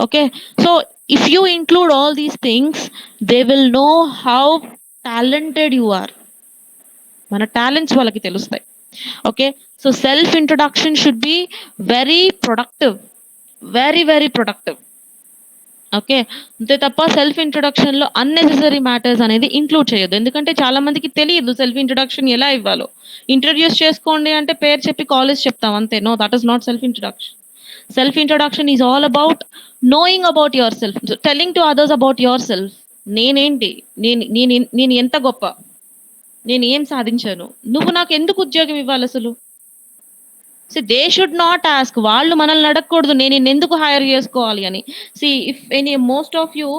Okay, so if you include all these things they will know how talented you are. మన టాలెంట్స్ వాళ్ళకి తెలుస్తాయి. Okay, so self introduction should be very productive, very very productive. Okay, అంతే తప్ప సెల్ఫ్ ఇంట్రొడక్షన్ లో అన్నెసెసరీ మ్యాటర్స్ అనేది include చేయొద్దు. ఎందుకంటే చాలా మందికి తెలియదు సెల్ఫ్ ఇంట్రొడక్షన్ ఎలా ఇవ్వాలో. ఇంట్రడ్యూస్ చేసుకోండి అంటే పేరు చెప్పి కాలేజ్ చెప్తాం అంతే. No, that is not self introduction. Self introduction is all about knowing about yourself, telling to others about yourself. నేనేంటి, నేను ఎంత గొప్ప, నేను ఏం సాధించాను, నువ్వు నాకు ఎందుకు ఉద్యోగం ఇవ్వాలి అసలు. See they should not ask, వాళ్ళు మనల్ని అడగకూడదు నేను నిన్ను ఎందుకు హైర్ చేసుకోవాలి అని. See if any most of you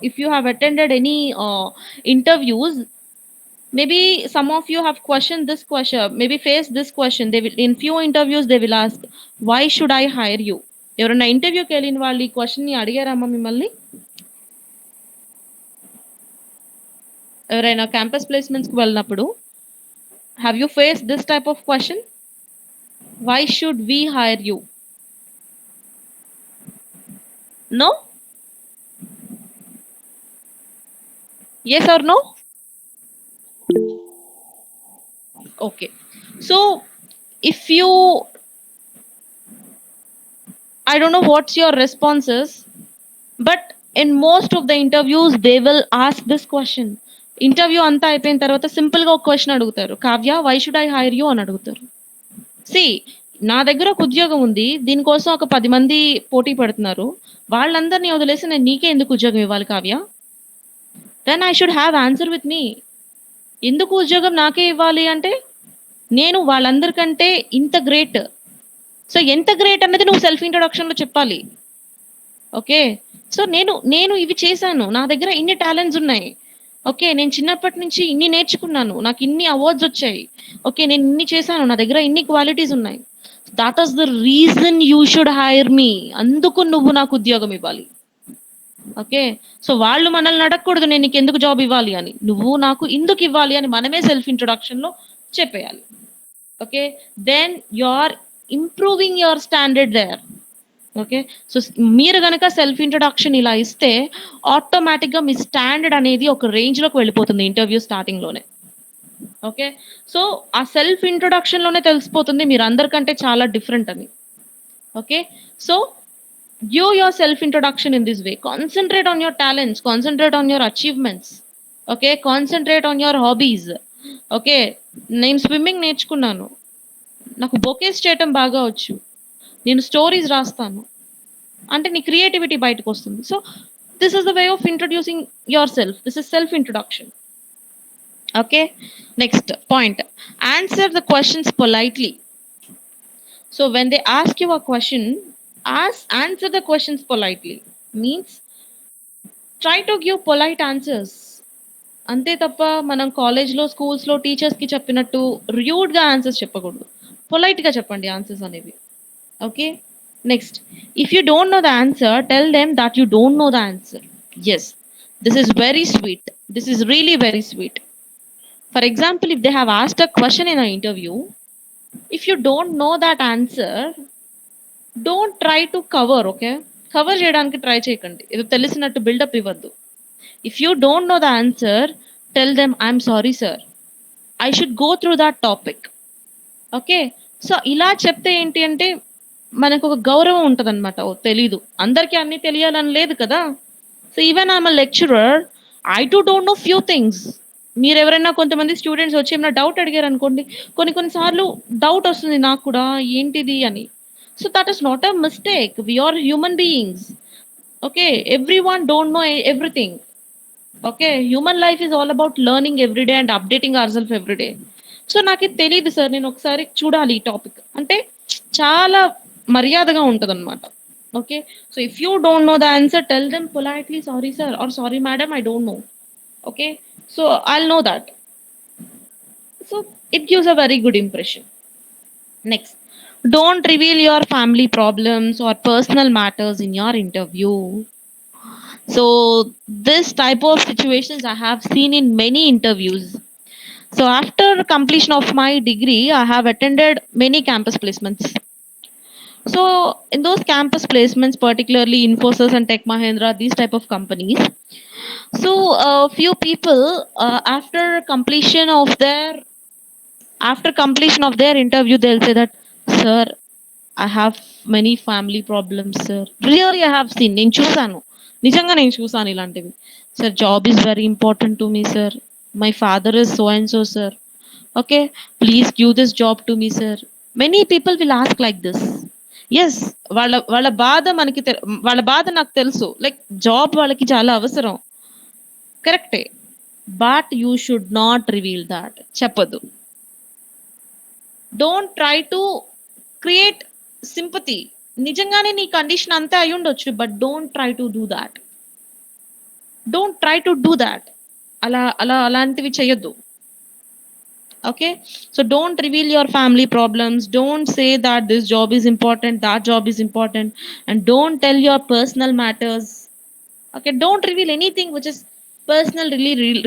if you have attended any interviews, maybe some of you have questioned this question, maybe faced this question. They will, in few interviews they will ask, why should I hire you. ఎవరైనా ఇంటర్వ్యూకి వెళ్ళిన వాళ్ళు ఈ question ని అడిగారమ్మా మిమ్మల్ని? ఎవరైనా campus placements కి వెళ్ళినప్పుడు have you face this type of question, why should we hire you? No? Yes or no? Okay, so if you, I don't know what's your responses, but in most of the interviews they will ask this question. Interview అంతా అయిపోయిన తర్వాత simple గా ఒక question అడుగుతారు, Kavya why should I hire you అని అడుగుతారు. C నా దగ్గర ఒక ఉద్యోగం ఉంది, దీనికోసం ఒక 10 మంది పోటీ పడుతున్నారు, వాళ్ళందరినీ వదిలేసి నేను నీకే ఎందుకు ఉద్యోగం ఇవ్వాలి Kavya? Then I should have answer with me. ఎందుకు ఉద్యోగం నాకే ఇవ్వాలి అంటే నేను వాళ్ళందరికంటే ఇంత గ్రేట్. సో ఎంత గ్రేట్ అన్నది నువ్వు సెల్ఫ్ ఇంట్రొడక్షన్ లో చెప్పాలి. ఓకే, సో నేను ఇవి చేశాను, నా దగ్గర ఇన్ని టాలెంట్స్ ఉన్నాయి. ఓకే, నేను చిన్నప్పటి నుంచి ఇన్ని నేర్చుకున్నాను, నాకు ఇన్ని అవార్డ్స్ వచ్చాయి. ఓకే, నేను ఇన్ని చేశాను, నా దగ్గర ఇన్ని క్వాలిటీస్ ఉన్నాయి. That is the reason you should hire me. అందుకు నువ్వు నాకు ఉద్యోగం ఇవ్వాలి. ఓకే, సో వాళ్ళు మనల్ని అడగకూడదు నేను నీకు ఎందుకు జాబ్ ఇవ్వాలి అని, నువ్వు నాకు ఎందుకు ఇవ్వాలి అని మనమే సెల్ఫ్ ఇంట్రొడక్షన్ లో చెప్పేయాలి. Okay, then you are improving your standard there. Okay, so మీరు గనక సెల్ఫ్ ఇంట్రొడక్షన్ ఇలా ఇస్తే ఆటోమేటిక్ గా మీ స్టాండర్డ్ అనేది ఒక రేంజ్ లోకి వెళ్ళిపోతుంది ఇంటర్వ్యూ స్టార్టింగ్ లోనే. ఓకే, సో ఆ సెల్ఫ్ ఇంట్రొడక్షన్ లోనే తెలిసిపోతుంది మీరు అందరికంటే చాలా డిఫరెంట్ అని. Okay, so give your self introduction in this way. Concentrate on your talents, concentrate on your achievements. Okay, concentrate on your hobbies. Okay, నేను స్విమ్మింగ్ నేర్చుకున్నాను, నాకు బొకేస్ చేయటం బాగా వచ్చు, నేను స్టోరీస్ రాస్తాను అంటే నీ క్రియేటివిటీ బయటకు వస్తుంది. So this is the way of introducing your self. This is self introduction. Okay, next point, answer the questions politely. So when they ask you a question, answer the questions politely. Means try to give polite answers. అంతే తప్ప మనం కాలేజ్లో స్కూల్స్లో టీచర్స్కి చెప్పినట్టు ర్యూడ్గా answers చెప్పకూడదు. పొలైట్గా చెప్పండి answers అనేవి. Okay, next, if you don't know the answer tell them that you don't know the answer. Yes, this is very sweet, this is really very sweet. For example, if they have asked a question in a interview, if you don't know that answer don't try to cover. Okay, cover చేయడానికి try చేయకండి, ఏదో తెలిసినట్టు buildup ఇవ్వద్దు. If you don't know the answer tell them I'm sorry sir, I should go through that topic. Okay, so ఇలా చెప్తే ఏంటి అంటే మనకు ఒక గౌరవం ఉంటుంది అనమాట. ఓ తెలీదు, అందరికీ అన్ని తెలియాలని లేదు కదా. So even I'm a lecturer, I to don't know few things. మీరు ఎవరైనా కొంతమంది స్టూడెంట్స్ వచ్చి ఏమైనా డౌట్ అడిగారు అనుకోండి, కొన్నిసార్లు డౌట్ వస్తుంది నాకు కూడా ఏంటిది అని. So that is not a mistake. We are human beings. Okay, everyone don't know everything. Okay, human life is all about learning every day and updating ourselves every day. So నాకు ఇది తెలియదు sir, నేను ఒకసారి చూడాలి ఈ topic అంటే చాలా మర్యాదగా ఉంటుంది అనమాట. Okay, so if you don't know the answer, tell them politely, sorry sir or sorry madam, I don't know. Okay, so I'll know that. So it gives a very good impression. Next, don't reveal your family problems or personal matters in your interview. So this type of situations I have seen in many interviews. So after completion of my degree, I have attended many campus placements. So in those campus placements, particularly Infosys and Tech Mahindra, these type of companies. So a few people after completion of their interview, they'll say that, sir, I have many family problems, sir. Really, I have seen. నేను చూసాను. నిజంగా నేను చూసాను ఇలాంటివి. Sir, job is very important to me, sir. My father is so and so, sir. Okay, please give this job to me, sir. Many people will ask like this. Yes, వాళ్ళ బాధ వాళ్ళ బాధ నాకు తెలుసు. లైక్ జాబ్ వాళ్ళకి చాలా అవసరం. కరెక్టే. But you should not reveal that. చెప్పొద్దు. Don't try to create sympathy. నిజంగానే నీ కండిషన్ అంతే అయి ఉండొచ్చు. But don't try to do that. Don't try to do that. అలాంటివి చేయొద్దు. Okay, so don't reveal your family problems. Don't say that this job is important, that job is important, and don't tell your personal matters. Okay, don't reveal anything which is personally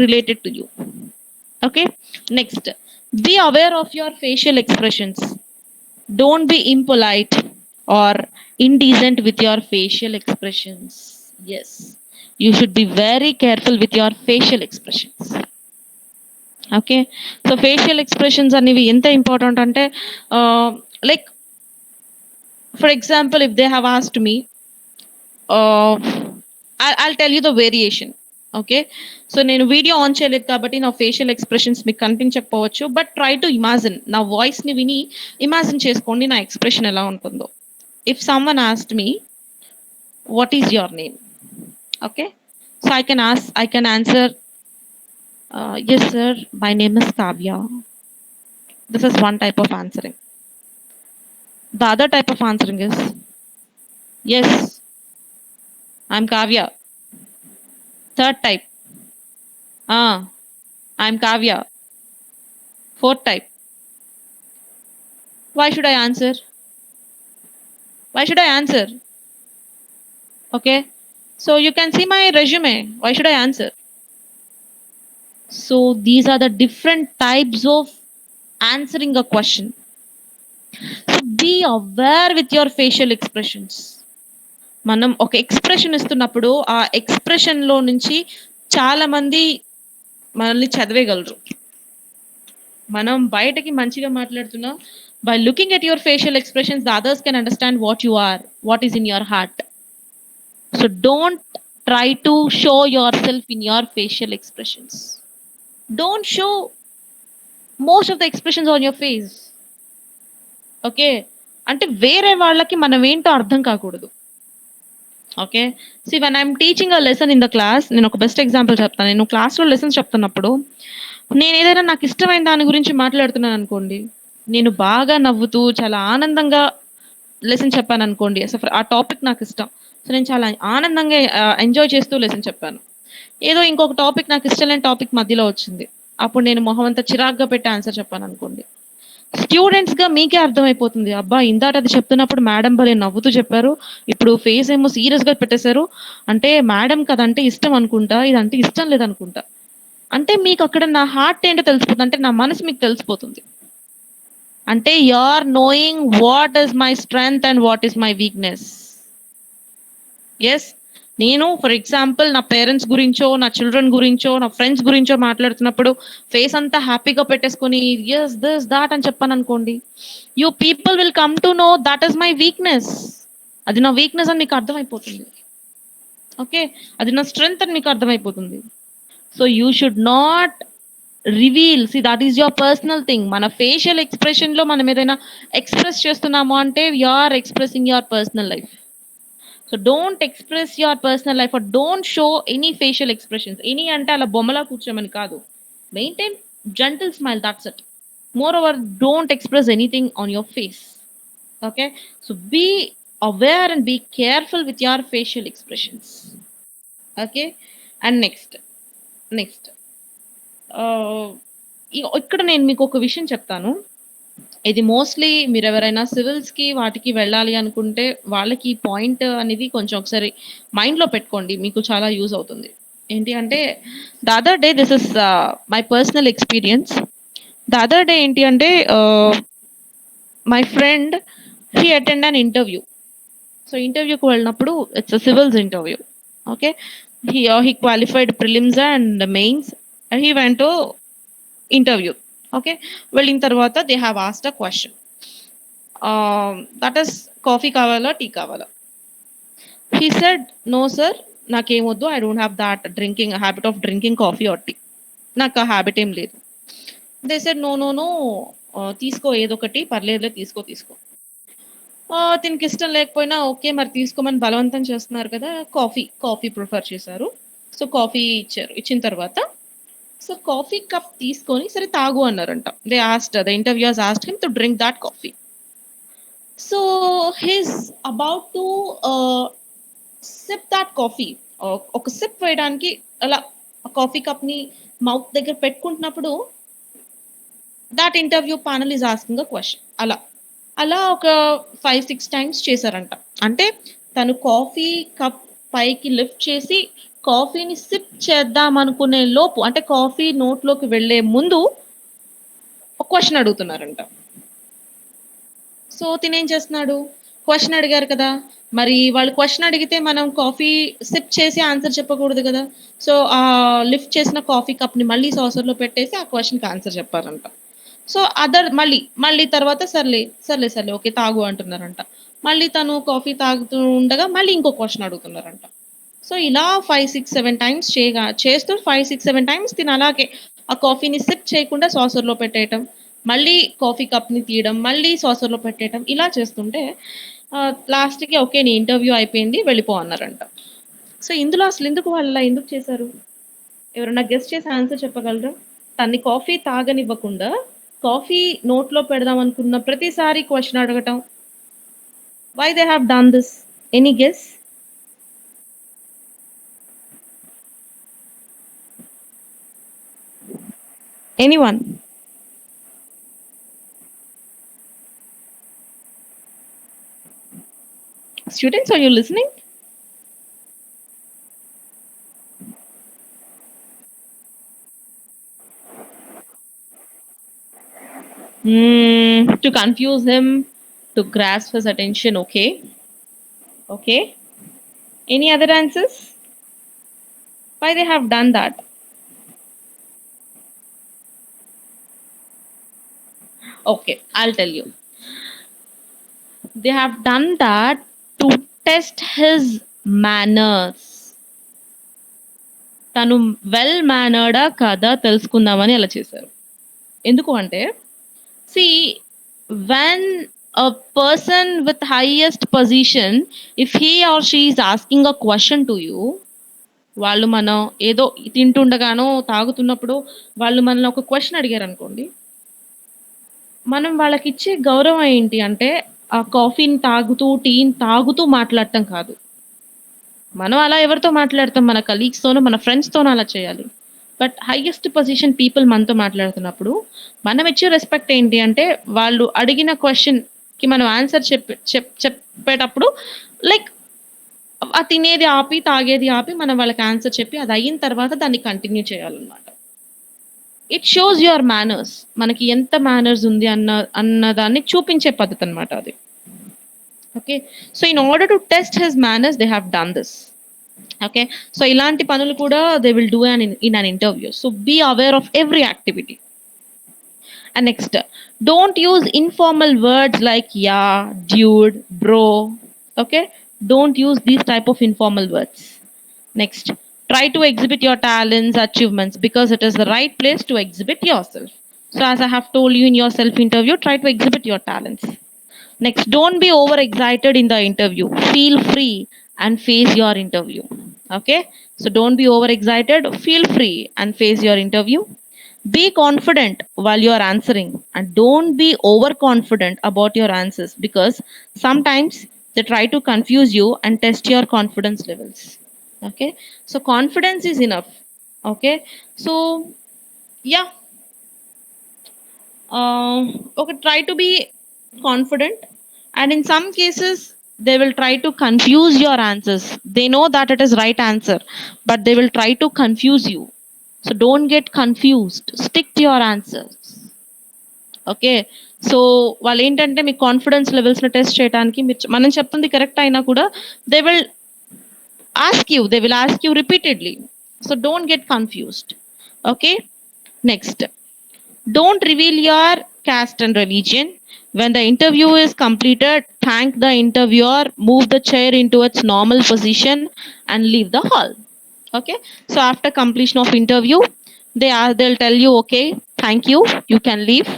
related to you. Okay, next, be aware of your facial expressions. Don't be impolite or indecent with your facial expressions. Yes, you should be very careful with your facial expressions. Okay, so facial expressions అనేవి ఎంత important అంటే, like for example if they have asked me, I'll tell you the variation. Okay, so నేను video on చేయలేదు కాబట్టి నా facial expressions మీకు కనిపించకపోవచ్చు. But try to imagine, నా వాయిస్ని విని ఇమాజిన్ చేసుకోండి నా ఎక్స్ప్రెషన్ ఎలా ఉంటుందో. If someone asked me what is your name, okay, so I can answer, yes sir, my name is Kavya. This is one type of answering. The other type of answering is, yes, I'm Kavya. Third type, I'm Kavya. Fourth type, why should I answer? Why should I answer? Okay, so you can see my resume. Why should I answer? So these are the different types of answering a question. So be aware with your facial expressions. మనం ఒక expression ఇస్తున్నప్పుడు ఆ expression లో నుంచి చాలా మంది మనల్ని చదివేయగలరు. మనం బయటకి మంచిగా మాట్లాడుతున్నాం, by looking at your facial expressions the others can understand what you are, what is in your heart. So don't try to show yourself in your facial expressions. Don't show most of the expressions on your face. Okay, అంటే వేరే వాళ్ళకి మనం ఏంటో అర్థం కాకూడదు. Okay, see when I'm teaching a lesson in the class, నేను ఒక best example చెప్తాను. నేను క్లాస్లో లెసన్స్ చెప్తున్నప్పుడు నేను ఏదైనా నాకు ఇష్టమైన దాని గురించి మాట్లాడుతున్నాను అనుకోండి, నేను బాగా నవ్వుతూ చాలా ఆనందంగా లెసన్ చెప్పాను అనుకోండి, అసలు ఆ టాపిక్ నాకు ఇష్టం, సో నేను చాలా ఆనందంగా ఎంజాయ్ చేస్తూ లెసన్ చెప్పాను. ఏదో ఇంకొక టాపిక్ నాకు ఇష్టం లేని టాపిక్ మధ్యలో వచ్చింది, అప్పుడు నేను మొహం అంతా చిరాగ్గా పెట్టి ఆన్సర్ చెప్పాను అనుకోండి, స్టూడెంట్స్గా మీకే అర్థమైపోతుంది, అబ్బా ఇందాట అది చెప్తున్నప్పుడు మేడం భలే నవ్వుతూ చెప్పారు, ఇప్పుడు ఫేస్ ఏమో సీరియస్గా పెట్టేశారు, అంటే మేడం కదంటే ఇష్టం అనుకుంటా, ఇదంటే ఇష్టం లేదనుకుంటా. అంటే మీకు అక్కడ నా హార్ట్ ఏంటో తెలిసిపోతుంది, అంటే నా మనసు మీకు తెలిసిపోతుంది. అంటే you are knowing what is my strength and what is my weakness. Yes, నేను ఫర్ ఎగ్జాంపుల్ నా పేరెంట్స్ గురించో, నా చిల్డ్రన్ గురించో, నా ఫ్రెండ్స్ గురించో మాట్లాడుతున్నప్పుడు ఫేస్ అంతా హ్యాపీగా పెట్టేసుకొని ఎస్ దిస్ దాట్ అని చెప్పాను అనుకోండి, you people will come to know that is my weakness. అది నా వీక్నెస్ అని మీకు అర్థమైపోతుంది. ఓకే, అది నా స్ట్రెంగ్త్ అని మీకు అర్థమైపోతుంది. So you should not reveal, see that is your personal thing. మన ఫేషియల్ ఎక్స్ప్రెషన్లో మనం ఏదైనా ఎక్స్ప్రెస్ చేస్తున్నాము అంటే you are expressing your personal life. So don't express your personal life or don't show any facial expressions. Any అంటే అలా బొమ్మలా కూర్చోమని కాదు, maintain gentle smile, that's it. Moreover don't express anything on your face. Okay, so be aware and be careful with your facial expressions. Okay, and next ఇక్కడ నేను మీకు ఒక విషయం చెప్తాను. ఇది మోస్ట్‌లీ మీరెవరైనా సివిల్స్‌కి వాటికి వెళ్ళాలి అనుకుంటే, వాళ్ళకి ఈ పాయింట్ అనేది కొంచెం ఒకసారి మైండ్‌లో పెట్టుకోండి. మీకు చాలా యూజ్ అవుతుంది. ఏంటి అంటే, the other day this is my personal experience. The other day ఏంటి అంటే, my friend he attend an interview. So, ఇంటర్వ్యూకి వెళ్ళినప్పుడు it's a civils interview. Okay. He qualified prelims and mains. He went to interview. Okay. వెళ్ళిన తర్వాత they have asked a question. That is coffee కావాలా? Tea కావాలా? He said, "no sir, నాకేమొద్దు. I don't have that habit of drinking coffee or tea. నాకు ఆ habit ఏం లేదు." They said, "no, no, no, తీసుకో ఏదొకటి. పర్లేదులే తీసుకో." తినకి ఇష్టం లేకపోయినా ఓకే. మరి తీసుకోమని బలవంతం చేస్తున్నారు కదా! కాఫీ ప్రిఫర్ చేశారు. సో, కాఫీ ఇచ్చారు. ఇచ్చిన తర్వాత సో, కాఫీ కప్ తీసుకొని సరే తాగు అన్నారంట. The interviewers asked him to drink that coffee. So, he's about to sip that coffee. ఒక సిప్ వేయడానికి అలా కాఫీ కప్‌ని మౌత్ దగ్గర పెట్టుకుంటున్నప్పుడు that interview panel is asking a question. అలా ఒక 5, 6 టైమ్స్ చేశారంట. అంటే తను కాఫీ కప్ పైకి లిఫ్ట్ చేసి కాఫీని సిప్ చేద్దామనుకునే లోపు అంటే కాఫీ నోట్లోకి వెళ్ళే ముందు ఒక క్వెషన్ అడుగుతున్నారంట. సో, తినేం చేస్తున్నాడు? క్వెషన్ అడిగారు కదా! మరి వాళ్ళు క్వెషన్ అడిగితే మనం కాఫీ సిప్ చేసి ఆన్సర్ చెప్పకూడదు గదా! సో, లిఫ్ట్ చేసిన కాఫీ కప్‌ని మళ్ళీ సాసర్‌లో పెట్టేసి ఆ క్వెషన్‌కి ఆన్సర్ చెప్పారంట. సో, మళ్ళీ తర్వాత సర్లే ఓకే. తాగు అంటున్నారంట. మళ్ళీ తను కాఫీ తాగుతూ ఉండగా మళ్ళీ ఇంకో క్వెషన్ అడుగుతున్నారంట. సో, ఇలా 5, 6, 7 టైమ్స్ చేస్తూ 5, 6, 7 టైమ్స్ తిను అలాగే ఆ కాఫీని సిప్ చేయకుండా సాసర్‌లో పెట్టేయటం. మళ్ళీ కాఫీ కప్‌ని తీయడం. మళ్ళీ సాసర్‌లో పెట్టేయటం. ఇలా చేస్తుంటే లాస్ట్‌కి ఓకే. నీ ఇంటర్వ్యూ అయిపోయింది. వెళ్ళిపో అన్నారంట. సో, ఇందులో అసలెందుకు వాళ్ళలా ఎందుకు చేశారు? ఎవరైనా గెస్ చేసి ఆన్సర్ చెప్పగలరా? తన్ని కాఫీ తాగనివ్వకుండా కాఫీ నోట్లో పెడదాం అనుకున్న ప్రతిసారి క్వెషన్ అడగటం. Why they have done this? Any guess? Anyone? Students, are you listening? To confuse him, to grasp his attention. Okay. Any other answers? Why they have done that? Okay, I'll tell you. They have done that to test his manners. తను well మేనర్డా కాదా తెలుసుకుందామని అలా చేశారు. ఎందుకు అంటే, see, when a person with highest position, if he or she is asking a question to you, వాళ్ళు మనం ఏదో తింటుండగానో, తాగుతున్నప్పుడు వాళ్ళు మనల్ని ఒక క్వెషన్ అడిగారనుకోండి, మనం వాళ్ళకిచ్చే గౌరవం ఏంటి అంటే, ఆ కాఫీని తాగుతూ, టీని తాగుతూ మాట్లాడటం కాదు. మనం అలా ఎవరితో మాట్లాడతాం? మన కలీగ్స్‌తోనో, మన ఫ్రెండ్స్‌తోనో అలా చేయాలి. బట్ హైయెస్ట్ పొజిషన్ పీపుల్ మనతో మాట్లాడుతున్నప్పుడు, మనం ఇచ్చే రెస్పెక్ట్ ఏంటి అంటే, వాళ్ళు అడిగిన క్వెషన్‌కి మనం ఆన్సర్ చెప్పేటప్పుడు లైక్ తినేది ఆపి, తాగేది ఆపి మనం వాళ్ళకి ఆన్సర్ చెప్పి అది అయిన తర్వాత దాన్ని కంటిన్యూ చేయాలన్నమాట. It shows your manners. మనకి ఎంత మేనర్స్ ఉంది అన్న దాన్ని చూపించే పద్ధతి అన్నమాట అది. Okay. So, in order to test his manners they have done this. Okay. So, ఇలాంటి పనులు కూడా they will do in an interview. So, be aware of every activity. And next, don't use informal words like yeah, dude, bro. Okay. Don't use these type of informal words. Next, try to exhibit your talents, achievements, because it is the right place to exhibit yourself. So, as I have told you in your self interview, try to exhibit your talents. Next, don't be overexcited in the interview. Feel free and face your interview. Okay. So, don't be overexcited. Feel free and face your interview. Be confident while you are answering and don't be overconfident about your answers, because sometimes They try to confuse you and test your confidence levels. Okay, so confidence is enough. Okay, so yeah, okay, try to be confident, and in some cases they will try to confuse your answers. They know that it is right answer, but they will try to confuse you. So don't get confused, stick to your answers. Okay, so వాళ్ళు ఏంటంటే మీ confidence లెవెల్స్ని test చేయడానికి మనం చెప్తుంది correct అయినా కూడా they will ask you repeatedly. So don't get confused. Okay, next, don't reveal your caste and religion. When the interview is completed, thank the interviewer, move the chair into its normal position, and leave the hall. Okay, so after completion of interview, they'll tell you, okay, thank you, you can leave.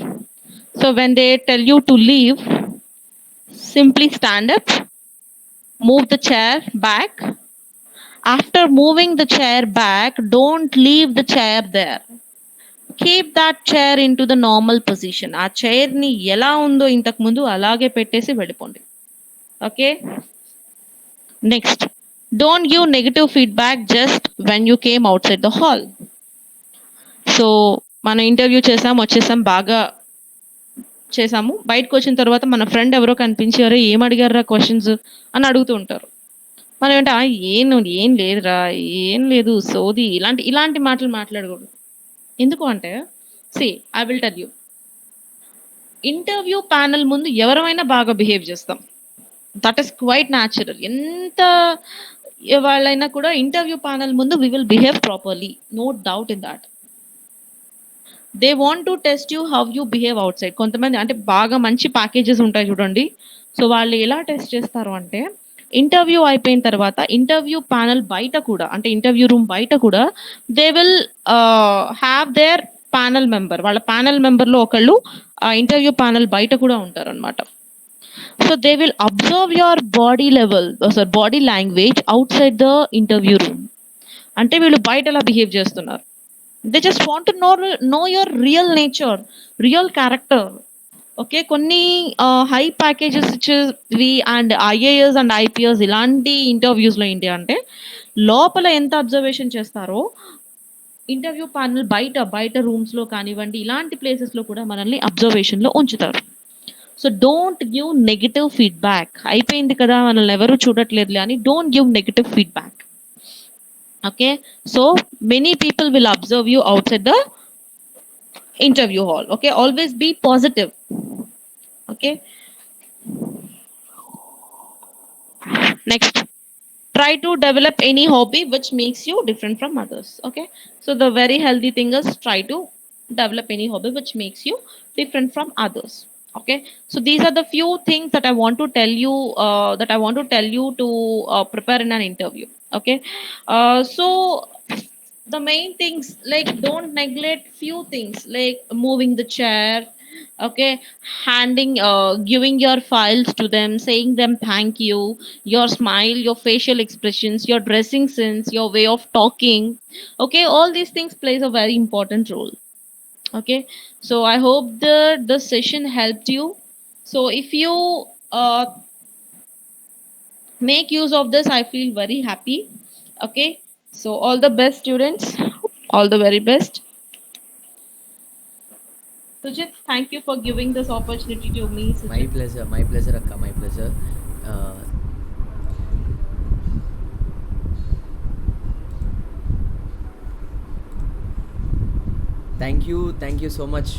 So when they tell you to leave, simply stand up, move the chair back. After moving the chair back, don't leave the chair there. Keep that chair in to the normal position. ఆ చైర్ని ఎలా ఉందో ఇంతకు ముందు అలాగే పెట్టేసి వెళ్ళిపోండి. Okay, next, don't give negative feedback just when you came out side the hall. So మనం interview చేసాం, వచ్చేసాం, బాగా చేసాము, బయటకు వచ్చిన తర్వాత మన ఫ్రెండ్ ఎవరో కనిపించి అరే ఏం అడిగారా క్వశ్చన్స్ అని అడుగుతూ ఉంటారు. మనం ఏంటో ఏం లేదురా, ఏం లేదు, సోది, ఇలాంటి మాటలు మాట్లాడకూడదు. ఎందుకు అంటే, see I will tell you, interview panel ముందు ఎవరైనా బాగా బిహేవ్ చేస్తాం. That is quite natural. ఎంత వాళ్ళైనా కూడా ఇంటర్వ్యూ ప్యానల్ ముందు we will behave properly, no doubt in that. They want to test you how you behave outside. కొంతమంది అంటే బాగా మంచి ప్యాకేజెస్ ఉంటాయి చూడండి. సో వాళ్ళు ఎలా టెస్ట్ చేస్తారు అంటే, ఇంటర్వ్యూ అయిపోయిన తర్వాత ఇంటర్వ్యూ ప్యానల్ బయట కూడా, అంటే ఇంటర్వ్యూ రూమ్ బయట కూడా they will have their panel member. వాళ్ళ ప్యానల్ మెంబర్లో ఒకళ్ళు ఆ ఇంటర్వ్యూ ప్యానల్ బయట కూడా ఉంటారు అనమాట. So they will observe your body level, sir body language outside the interview room. అంటే వీళ్ళు బయట ఎలా బిహేవ్ చేస్తున్నారు. They just want to know your real nature, real character. Okay, కొన్ని హై ప్యాకేజెస్ ఇచ్చేవి అండ్ ఐఏఎస్ అండ్ ఐపీఎస్ ఇలాంటి ఇంటర్వ్యూస్లో ఏంటి అంటే, లోపల ఎంత అబ్జర్వేషన్ చేస్తారో ఇంటర్వ్యూ ప్యానల్ బయట రూమ్స్లో కానివ్వండి, ఇలాంటి ప్లేసెస్లో కూడా మనల్ని అబ్జర్వేషన్లో ఉంచుతారు. So don't give negative feedback. అయిపోయింది కదా, మనల్ని ఎవరు చూడట్లేదులే అని don't give negative feedback. Okay, so many people will observe you out side the interview hall. Okay, always be positive. Okay, next, try to develop any hobby which makes you different from others. Okay, so the very healthy thing is try to develop any hobby which makes you different from others. Okay, so these are the few things that I want to tell you, to prepare in an interview. Okay, so the main things, like don't neglect few things like moving the chair. Okay, handing giving your files to them, saying them thank you, your smile, your facial expressions, your dressing sense, your way of talking. Okay, all these things plays a very important role. Okay, so I hope the session helped you. So if you uh, make use of this, I feel very happy. Okay, so all the best students, all the very best. Sujit, thank you for giving this opportunity to me. My Sujit. pleasure, Akka, my pleasure. Uh, thank you so much